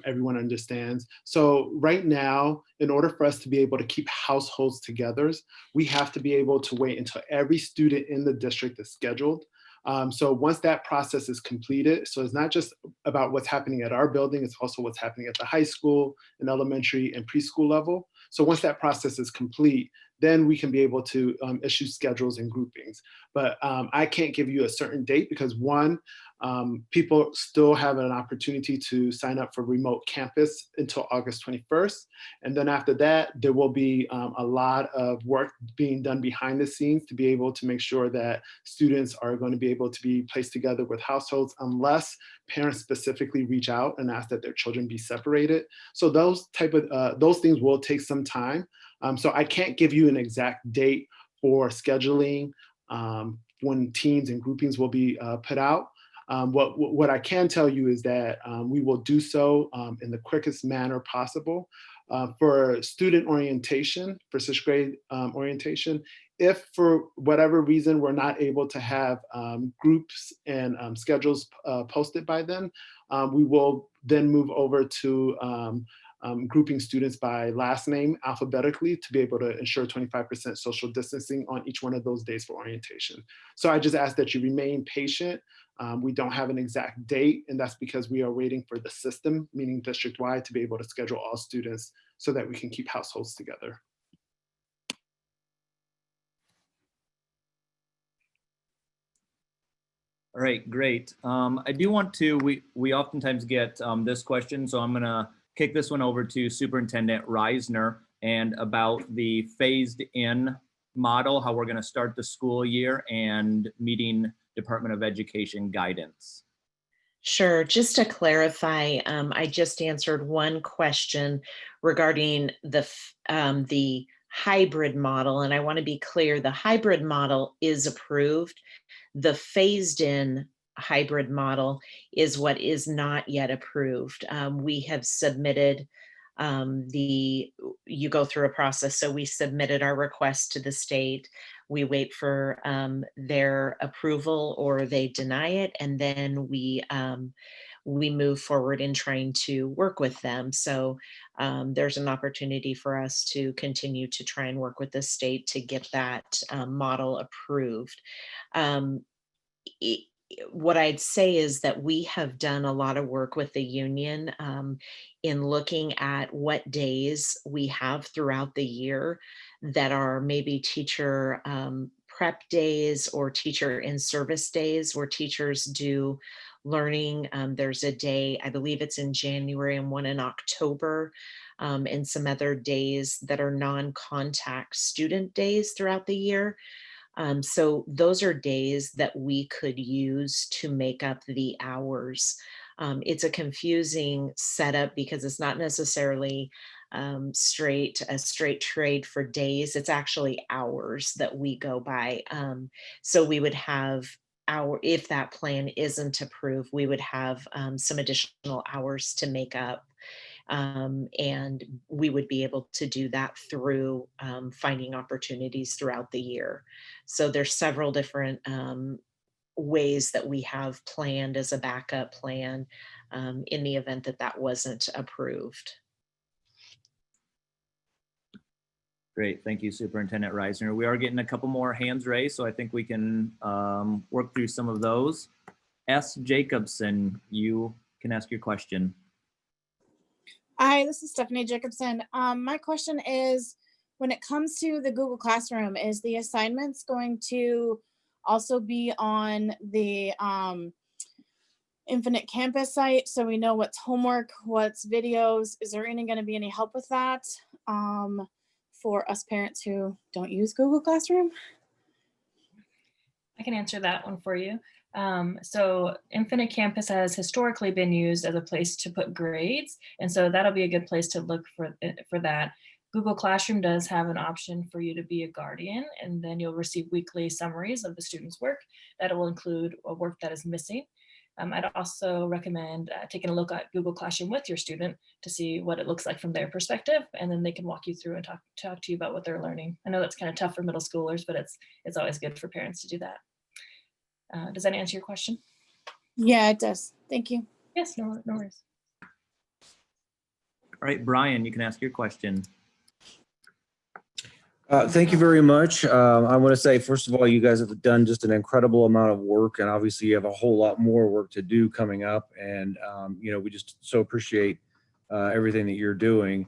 everyone understands. So right now, in order for us to be able to keep households together, we have to be able to wait until every student in the district is scheduled. So once that process is completed, so it's not just about what's happening at our building, it's also what's happening at the high school and elementary and preschool level. So once that process is complete, then we can be able to issue schedules and groupings. But I can't give you a certain date because one, people still have an opportunity to sign up for remote campus until August 21st. And then after that, there will be a lot of work being done behind the scenes to be able to make sure that students are going to be able to be placed together with households unless parents specifically reach out and ask that their children be separated. So those things will take some time. So I can't give you an exact date for scheduling when teams and groupings will be put out. What I can tell you is that we will do so in the quickest manner possible. For student orientation, for sixth grade orientation, if for whatever reason we're not able to have groups and schedules posted by then, we will then move over to grouping students by last name alphabetically to be able to ensure 25% social distancing on each one of those days for orientation. So I just ask that you remain patient. We don't have an exact date, and that's because we are waiting for the system, meaning district-wide, to be able to schedule all students so that we can keep households together. All right, great. I do want to, we oftentimes get this question, so I'm gonna kick this one over to Superintendent Reisner and about the phased in model, how we're gonna start the school year and meeting Department of Education guidance. Sure. Just to clarify, I just answered one question regarding the hybrid model, and I want to be clear, the hybrid model is approved. The phased in hybrid model is what is not yet approved. We have submitted you go through a process. So we submitted our request to the state. We wait for their approval or they deny it, and then we move forward in trying to work with them. So there's an opportunity for us to continue to try and work with the state to get that model approved. what I'd say is that we have done a lot of work with the union in looking at what days we have throughout the year that are maybe teacher prep days or teacher in service days where teachers do learning. There's a day, I believe it's in January and one in October, and some other days that are non-contact student days throughout the year. So those are days that we could use to make up the hours. It's a confusing setup because it's not necessarily a straight trade for days. It's actually hours that we go by. So we would have if that plan isn't approved, we would have some additional hours to make up. And we would be able to do that through finding opportunities throughout the year. So there's several different ways that we have planned as a backup plan in the event that that wasn't approved. Great, thank you, Superintendent Reisner. We are getting a couple more hands raised, so I think we can work through some of those. S. Jacobson, you can ask your question. Hi, this is Stephanie Jacobson. My question is, when it comes to the Google Classroom, is the assignments going to also be on the Infinite Campus site so we know what's homework, what's videos? Is there going to be any help with that for us parents who don't use Google Classroom? I can answer that one for you. So Infinite Campus has historically been used as a place to put grades. And so that'll be a good place to look for that. Google Classroom does have an option for you to be a guardian, and then you'll receive weekly summaries of the student's work. That will include a work that is missing. I'd also recommend taking a look at Google Classroom with your student to see what it looks like from their perspective, and then they can walk you through and talk to you about what they're learning. I know that's kind of tough for middle schoolers, but it's always good for parents to do that. Does that answer your question? Yeah, it does. Thank you. Yes, no worries. All right, Brian, you can ask your question. Thank you very much. I want to say, first of all, you guys have done just an incredible amount of work, and obviously you have a whole lot more work to do coming up. And, you know, we just so appreciate everything that you're doing.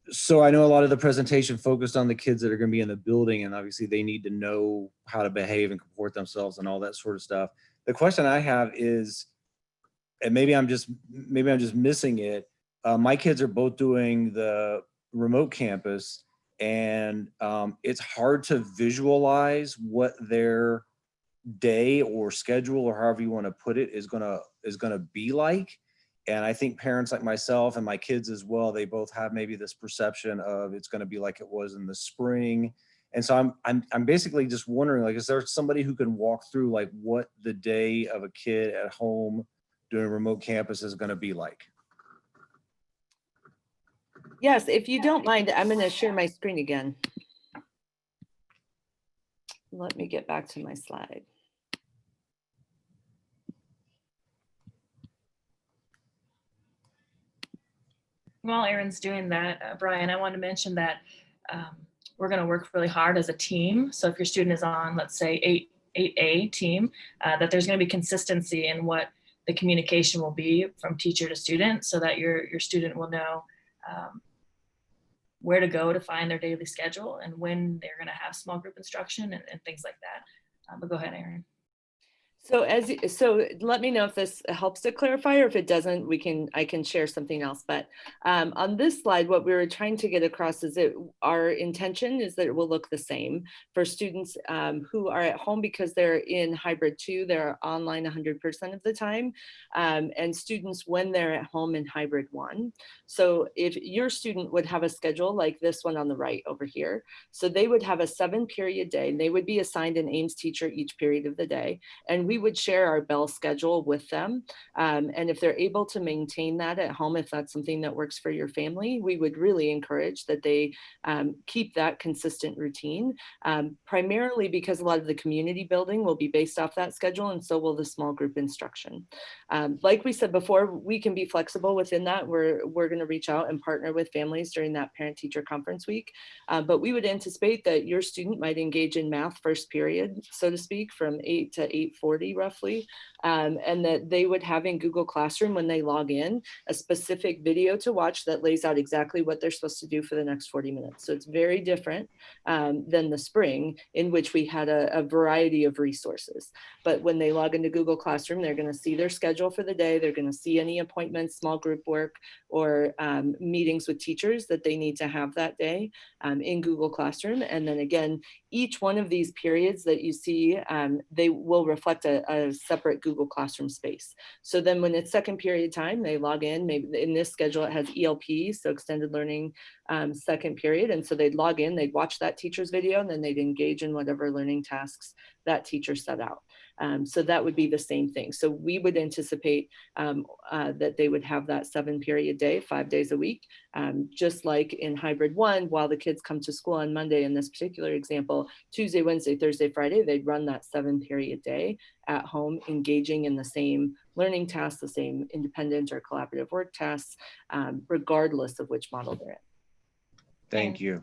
So I know a lot of the presentation focused on the kids that are going to be in the building, and obviously they need to know how to behave and comport themselves and all that sort of stuff. The question I have is, and maybe I'm just missing it. My kids are both doing the remote campus, and it's hard to visualize what their day or schedule, or however you want to put it, is gonna be like. And I think parents like myself and my kids as well, they both have maybe this perception of it's going to be like it was in the spring. And so I'm basically just wondering, like, is there somebody who can walk through like what the day of a kid at home doing remote campus is going to be like? Yes, if you don't mind, I'm going to share my screen again. Let me get back to my slide. While Erin's doing that, Brian, I want to mention that we're going to work really hard as a team. So if your student is on, let's say 8A team, that there's going to be consistency in what the communication will be from teacher to student, so that your student will know where to go to find their daily schedule and when they're going to have small group instruction and things like that. But go ahead, Erin. So let me know if this helps to clarify, or if it doesn't, I can share something else. But on this slide, what we were trying to get across is that our intention is that it will look the same for students who are at home, because they're in hybrid 2, they're online 100% of the time, and students when they're at home in hybrid 1. So if your student would have a schedule like this one on the right over here, so they would have a 7-period day, and they would be assigned an Ames teacher each period of the day, and we we would share our bell schedule with them. And if they're able to maintain that at home, if that's something that works for your family, we would really encourage that they keep that consistent routine, primarily because a lot of the community building will be based off that schedule, and so will the small group instruction. Like we said before, we can be flexible within that. We're going to reach out and partner with families during that parent-teacher conference week. But we would anticipate that your student might engage in math first period, so to speak, from 8 to 8:40 roughly, and that they would have in Google Classroom, when they log in, a specific video to watch that lays out exactly what they're supposed to do for the next 40 minutes. So it's very different than the spring, in which we had a variety of resources. But when they log into Google Classroom, they're going to see their schedule for the day. They're going to see any appointments, small group work, or meetings with teachers that they need to have that day in Google Classroom. And then again, each one of these periods that you see, they will reflect a separate Google Classroom space. So then when it's second period time, they log in. Maybe in this schedule, it has ELP, so extended learning second period. And so they'd log in, they'd watch that teacher's video, and then they'd engage in whatever learning tasks that teacher set out. So that would be the same thing. So we would anticipate that they would have that 7-period day, 5 days a week, just like in hybrid 1, while the kids come to school on Monday in this particular example, Tuesday, Wednesday, Thursday, Friday, they'd run that 7-period day at home, engaging in the same learning tasks, the same independent or collaborative work tasks, regardless of which model they're in. Thank you.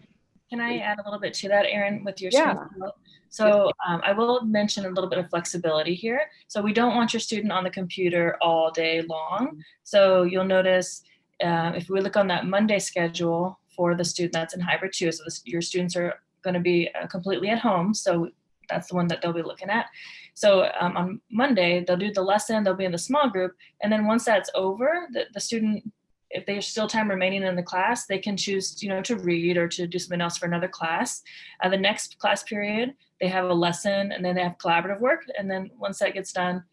Can I add a little bit to that, Erin, with your Yeah. student? So I will mention a little bit of flexibility here. So we don't want your student on the computer all day long. So you'll notice if we look on that Monday schedule for the student that's in hybrid 2, so your students are going to be completely at home. So that's the one that they'll be looking at. So on Monday, they'll do the lesson, they'll be in the small group. And then once that's over, the student, if there's still time remaining in the class, they can choose, to read or to do something else for another class. The next class period, they have a lesson, and then they have collaborative work. And then once that gets done,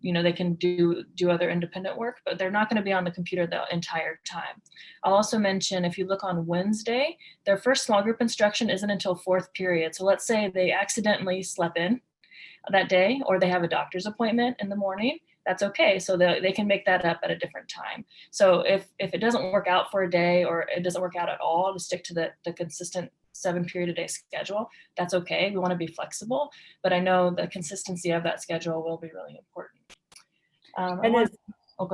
they can do other independent work, but they're not going to be on the computer the entire time. I'll also mention, if you look on Wednesday, their first small group instruction isn't until 4th period. So let's say they accidentally slept in that day, or they have a doctor's appointment in the morning. That's okay. So they can make that up at a different time. So if it doesn't work out for a day, or it doesn't work out at all, to stick to the consistent 7-period a day schedule, that's okay. We want to be flexible, but I know the consistency of that schedule will be really important. And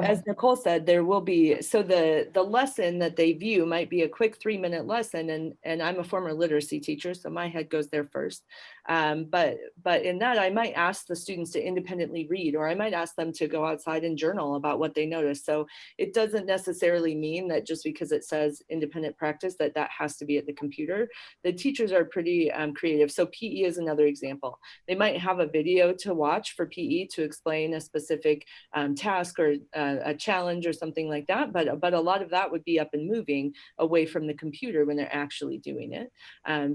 as Nicole said, there will be, so the lesson that they view might be a quick 3-minute lesson, and I'm a former literacy teacher, so my head goes there first. But in that, I might ask the students to independently read, or I might ask them to go outside and journal about what they noticed. So it doesn't necessarily mean that just because it says independent practice that has to be at the computer. The teachers are pretty creative. So PE is another example. They might have a video to watch for PE to explain a specific task or a challenge or something like that. But a lot of that would be up and moving away from the computer when they're actually doing it.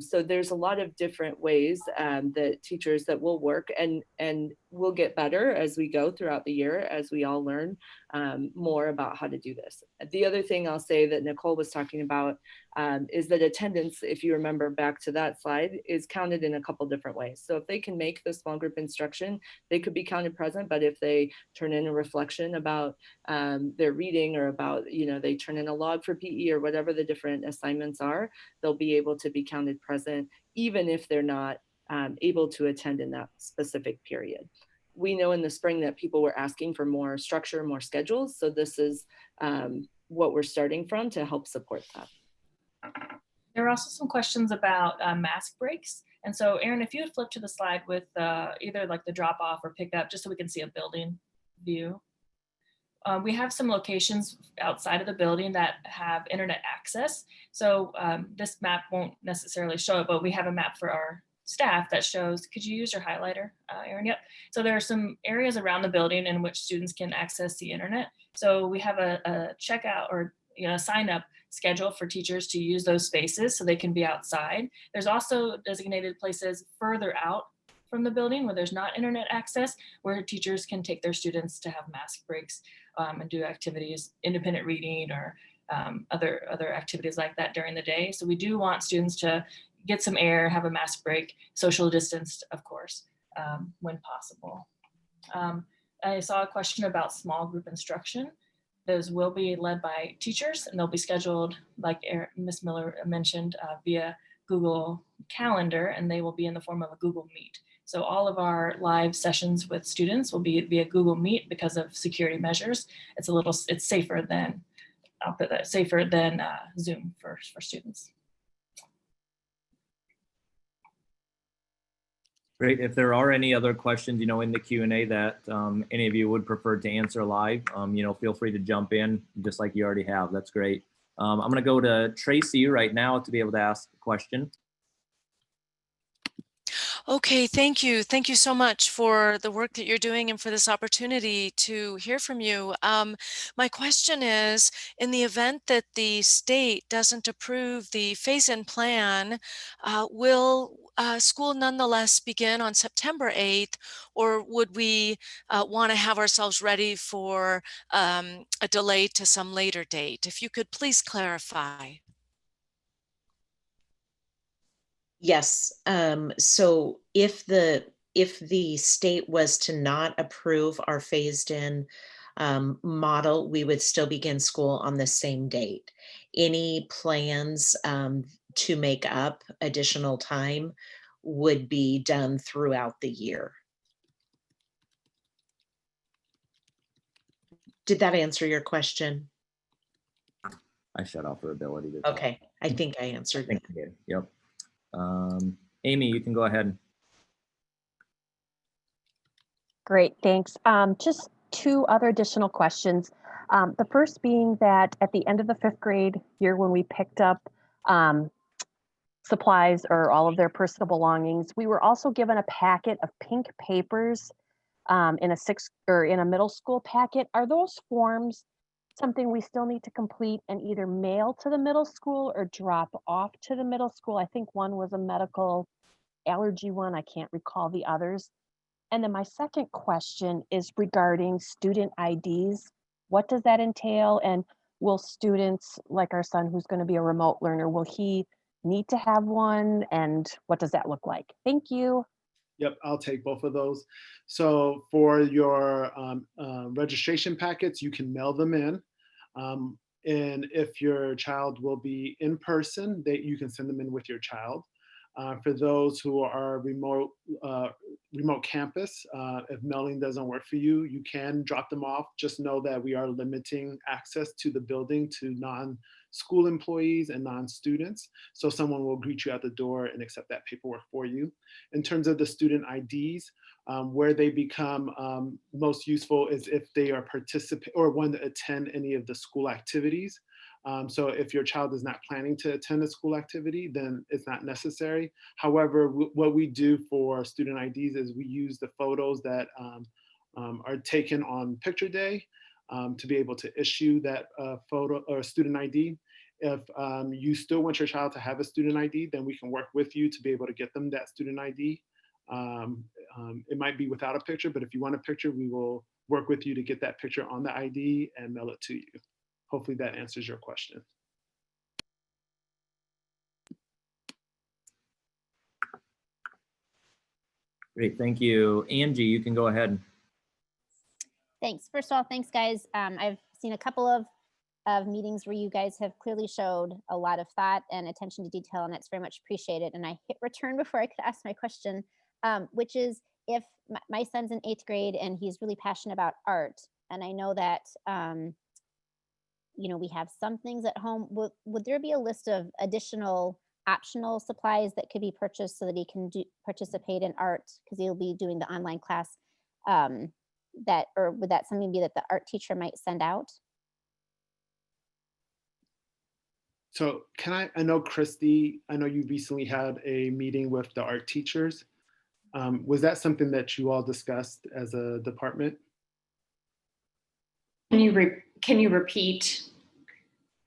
So there's a lot of different ways that teachers that will work, and we'll get better as we go throughout the year, as we all learn more about how to do this. The other thing I'll say that Nicole was talking about is that attendance, if you remember back to that slide, is counted in a couple different ways. So if they can make the small group instruction, they could be counted present, but if they turn in a reflection about their reading, or about, they turn in a log for PE or whatever the different assignments are, they'll be able to be counted present, even if they're not able to attend in that specific period. We know in the spring that people were asking for more structure, more schedules. So this is what we're starting from to help support that. There are also some questions about mask breaks. And so Erin, if you would flip to the slide with either like the drop off or pick up, just so we can see a building view. We have some locations outside of the building that have internet access. So this map won't necessarily show it, but we have a map for our staff that shows, could you use your highlighter, Erin? Yep. So there are some areas around the building in which students can access the internet. So we have a checkout or sign up schedule for teachers to use those spaces so they can be outside. There's also designated places further out from the building where there's not internet access, where teachers can take their students to have mask breaks and do activities, independent reading, or other activities like that during the day. So we do want students to get some air, have a mask break, social distanced, of course, when possible. I saw a question about small group instruction. Those will be led by teachers, and they'll be scheduled, like Ms. Miller mentioned, via Google Calendar, and they will be in the form of a Google Meet. So all of our live sessions with students will be via Google Meet because of security measures. It's safer than, I'll put that, safer than Zoom for students. Great. If there are any other questions, in the Q&A that any of you would prefer to answer live, feel free to jump in just like you already have. That's great. I'm going to go to Tracy right now to be able to ask a question. Okay, thank you. Thank you so much for the work that you're doing and for this opportunity to hear from you. My question is, in the event that the state doesn't approve the phase-in plan, will school nonetheless begin on September 8th, or would we want to have ourselves ready for a delay to some later date? If you could please clarify. Yes. So if the state was to not approve our phased in model, we would still begin school on the same date. Any plans to make up additional time would be done throughout the year. Did that answer your question? I shut off her ability to talk. Okay, I think I answered that. Yep. Amy, you can go ahead. Great, thanks. Just two other additional questions. The first being that at the end of the 5th grade year, when we picked up supplies or all of their personal belongings, we were also given a packet of pink papers in a middle school packet. Are those forms something we still need to complete and either mail to the middle school or drop off to the middle school? I think one was a medical allergy one. I can't recall the others. And then my second question is regarding student IDs. What does that entail? And will students, like our son who's going to be a remote learner, will he need to have one? And what does that look like? Thank you. Yep, I'll take both of those. So for your registration packets, you can mail them in. And if your child will be in person, you can send them in with your child. For those who are remote campus, if mailing doesn't work for you, you can drop them off. Just know that we are limiting access to the building to non-school employees and non-students. So someone will greet you at the door and accept that paperwork for you. In terms of the student IDs, where they become most useful is if they are participate or want to attend any of the school activities. So if your child is not planning to attend a school activity, then it's not necessary. However, what we do for student IDs is we use the photos that are taken on picture day to be able to issue that photo or student ID. If you still want your child to have a student ID, then we can work with you to be able to get them that student ID. It might be without a picture, but if you want a picture, we will work with you to get that picture on the ID and mail it to you. Hopefully that answers your question. Great, thank you. Angie, you can go ahead. Thanks. First of all, thanks guys. I've seen a couple of meetings where you guys have clearly showed a lot of thought and attention to detail, and that's very much appreciated. And I hit return before I could ask my question, which is if my son's in 8th grade and he's really passionate about art, and I know that we have some things at home. Would there be a list of additional optional supplies that could be purchased so that he can participate in art because he'll be doing the online class? Or would that something be that the art teacher might send out? So I know Christy, I know you recently had a meeting with the art teachers. Was that something that you all discussed as a department? Can you repeat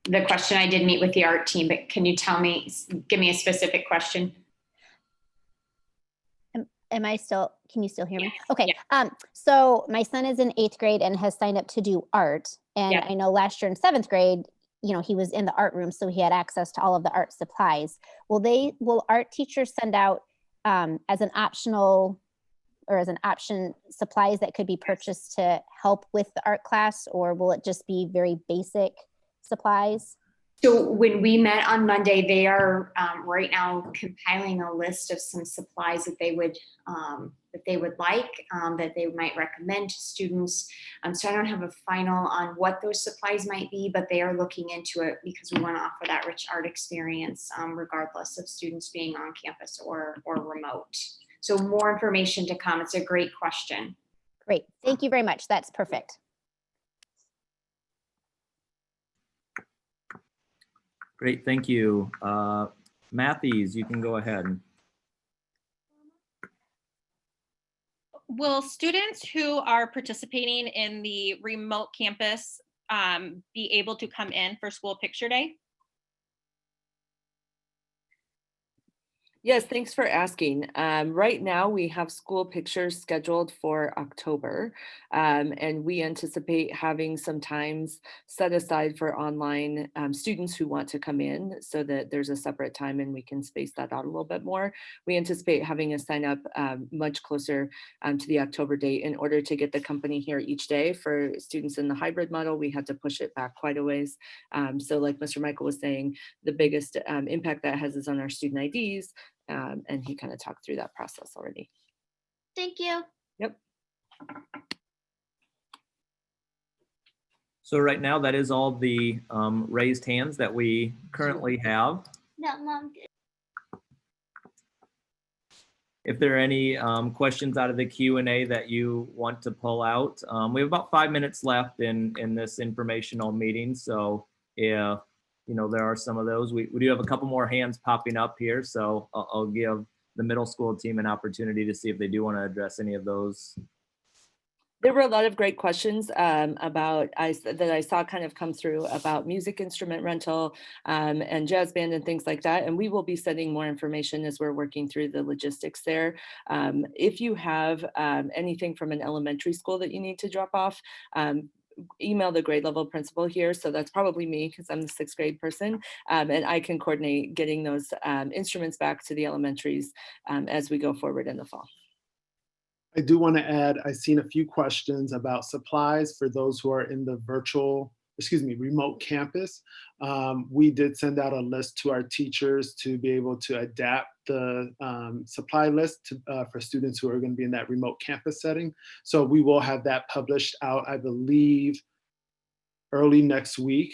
the question? I did meet with the art team, but can you give me a specific question? Can you still hear me? Okay. Yeah. So my son is in 8th grade and has signed up to do art. And yeah. I know last year in 7th grade, he was in the art room, so he had access to all of the art supplies. Will art teachers send out as an optional or as an option, supplies that could be purchased to help with the art class, or will it just be very basic supplies? So when we met on Monday, they are right now compiling a list of some supplies that they would like, that they might recommend to students. So I don't have a final on what those supplies might be, but they are looking into it because we want to offer that rich art experience, regardless of students being on campus or remote. So more information to come. It's a great question. Great, thank you very much. That's perfect. Great, thank you. Matthews, you can go ahead. Will students who are participating in the remote campus be able to come in for school picture day? Yes, thanks for asking. Right now, we have school pictures scheduled for October, and we anticipate having some times set aside for online students who want to come in so that there's a separate time and we can space that out a little bit more. We anticipate having a sign up much closer to the October date in order to get the company here each day. For students in the hybrid model, we had to push it back quite a ways. So like Mr. Michael was saying, the biggest impact that has is on our student IDs. And he kind of talked through that process already. Thank you. Yep. So right now, that is all the raised hands that we currently have. No, Mom. If there are any questions out of the Q&A that you want to pull out, we have about 5 minutes left in this informational meeting. So if there are some of those, we do have a couple more hands popping up here. So I'll give the middle school team an opportunity to see if they do want to address any of those. There were a lot of great questions that I saw kind of come through about music instrument rental and jazz band and things like that. And we will be sending more information as we're working through the logistics there. If you have anything from an elementary school that you need to drop off, email the grade level principal here. So that's probably me because I'm the 6th grade person. And I can coordinate getting those instruments back to the elementaries as we go forward in the fall. I do want to add, I've seen a few questions about supplies for those who are in the remote campus. We did send out a list to our teachers to be able to adapt the supply list for students who are going to be in that remote campus setting. So we will have that published out, I believe, early next week.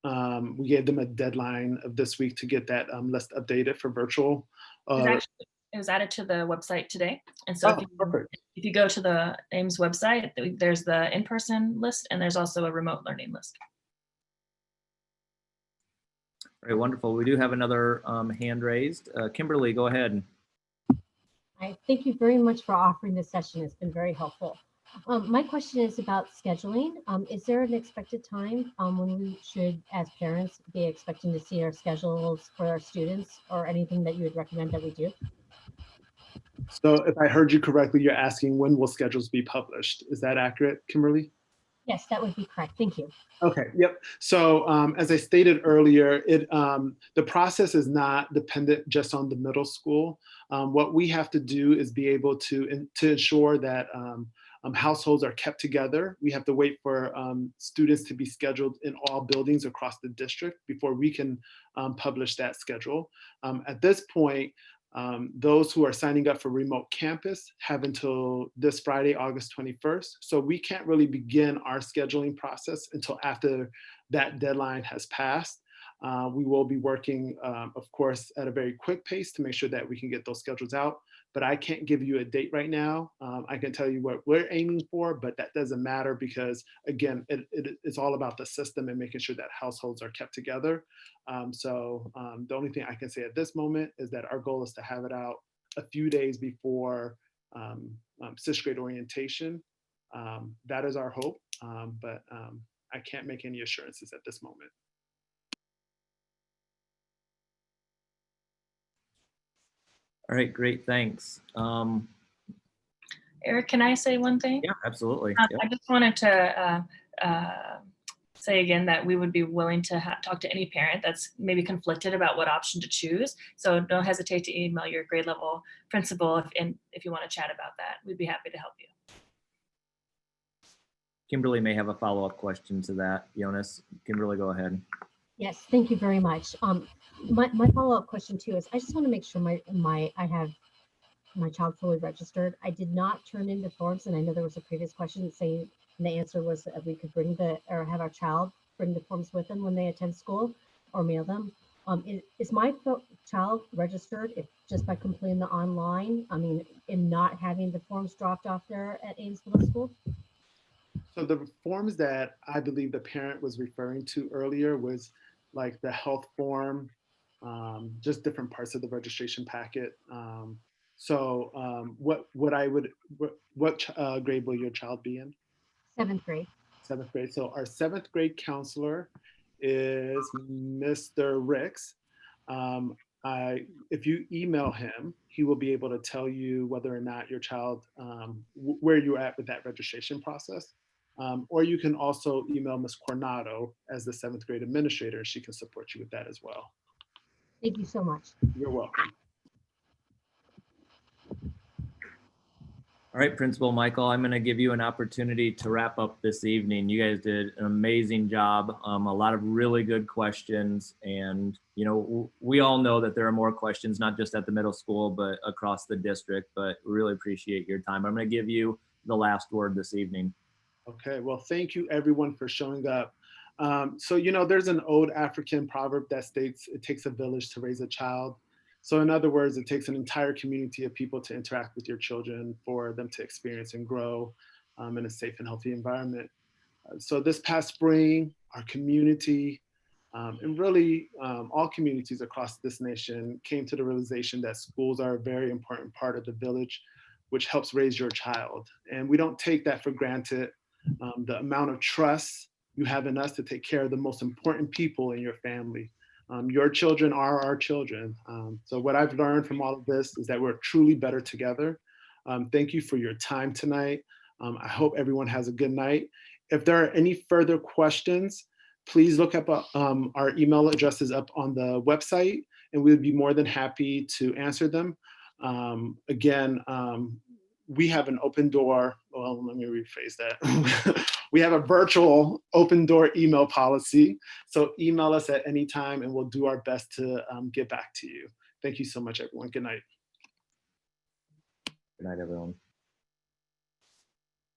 We gave them a deadline of this week to get that list updated for virtual. It was added to the website today. And so if you go to the Ames website, there's the in-person list and there's also a remote learning list. All right, wonderful. We do have another hand raised. Kimberly, go ahead. Hi, thank you very much for offering this session. It's been very helpful. My question is about scheduling. Is there an expected time when we should, as parents, be expecting to see our schedules for our students, or anything that you would recommend that we do? So if I heard you correctly, you're asking when will schedules be published? Is that accurate, Kimberly? Yes, that would be correct. Thank you. Okay, yep. So as I stated earlier, the process is not dependent just on the middle school. What we have to do is be able to ensure that households are kept together. We have to wait for students to be scheduled in all buildings across the district before we can publish that schedule. At this point, those who are signing up for remote campus have until this Friday, August 21st. So we can't really begin our scheduling process until after that deadline has passed. We will be working, of course, at a very quick pace to make sure that we can get those schedules out. But I can't give you a date right now. I can tell you what we're aiming for, but that doesn't matter because, again, it's all about the system and making sure that households are kept together. The only thing I can say at this moment is that our goal is to have it out a few days before 6th grade orientation. That is our hope, but I can't make any assurances at this moment. All right, great, thanks. Eric, can I say one thing? Yeah, absolutely. I just wanted to say again that we would be willing to talk to any parent that's maybe conflicted about what option to choose. So don't hesitate to email your grade level principal if you want to chat about that. We'd be happy to help you. Kimberly may have a follow-up question to that. Jonas, Kimberly, go ahead. Yes, thank you very much. My follow-up question too is I just want to make sure I have my child fully registered. I did not turn in the forms, and I know there was a previous question saying the answer was that we could have our child bring the forms with them when they attend school or mail them. Is my child registered just by completing the online? I mean, in not having the forms dropped off there at Ames Middle School? So the forms that I believe the parent was referring to earlier was like the health form, just different parts of the registration packet. What grade will your child be in? 7th grade. 7th grade. So our 7th grade counselor is Mr. Ricks. If you email him, he will be able to tell you whether or not your child, where you're at with that registration process. Or you can also email Ms. Coronado as the 7th grade administrator. She can support you with that as well. Thank you so much. You're welcome. All right, Principal Michael, I'm going to give you an opportunity to wrap up this evening. You guys did an amazing job. A lot of really good questions. And, you know, we all know that there are more questions, not just at the middle school, but across the district. But we really appreciate your time. I'm going to give you the last word this evening. Okay, well, thank you everyone for showing up. So, you know, there's an old African proverb that states it takes a village to raise a child. So in other words, it takes an entire community of people to interact with your children for them to experience and grow in a safe and healthy environment. So this past spring, our community and really all communities across this nation came to the realization that schools are a very important part of the village, which helps raise your child. And we don't take that for granted. The amount of trust you have in us to take care of the most important people in your family. Your children are our children. So what I've learned from all of this is that we're truly better together. Thank you for your time tonight. I hope everyone has a good night. If there are any further questions, please look up our email addresses up on the website, and we would be more than happy to answer them. Again, we have an open door. Well, let me rephrase that. We have a virtual open door email policy. So email us at any time and we'll do our best to get back to you. Thank you so much, everyone. Good night. Good night, everyone.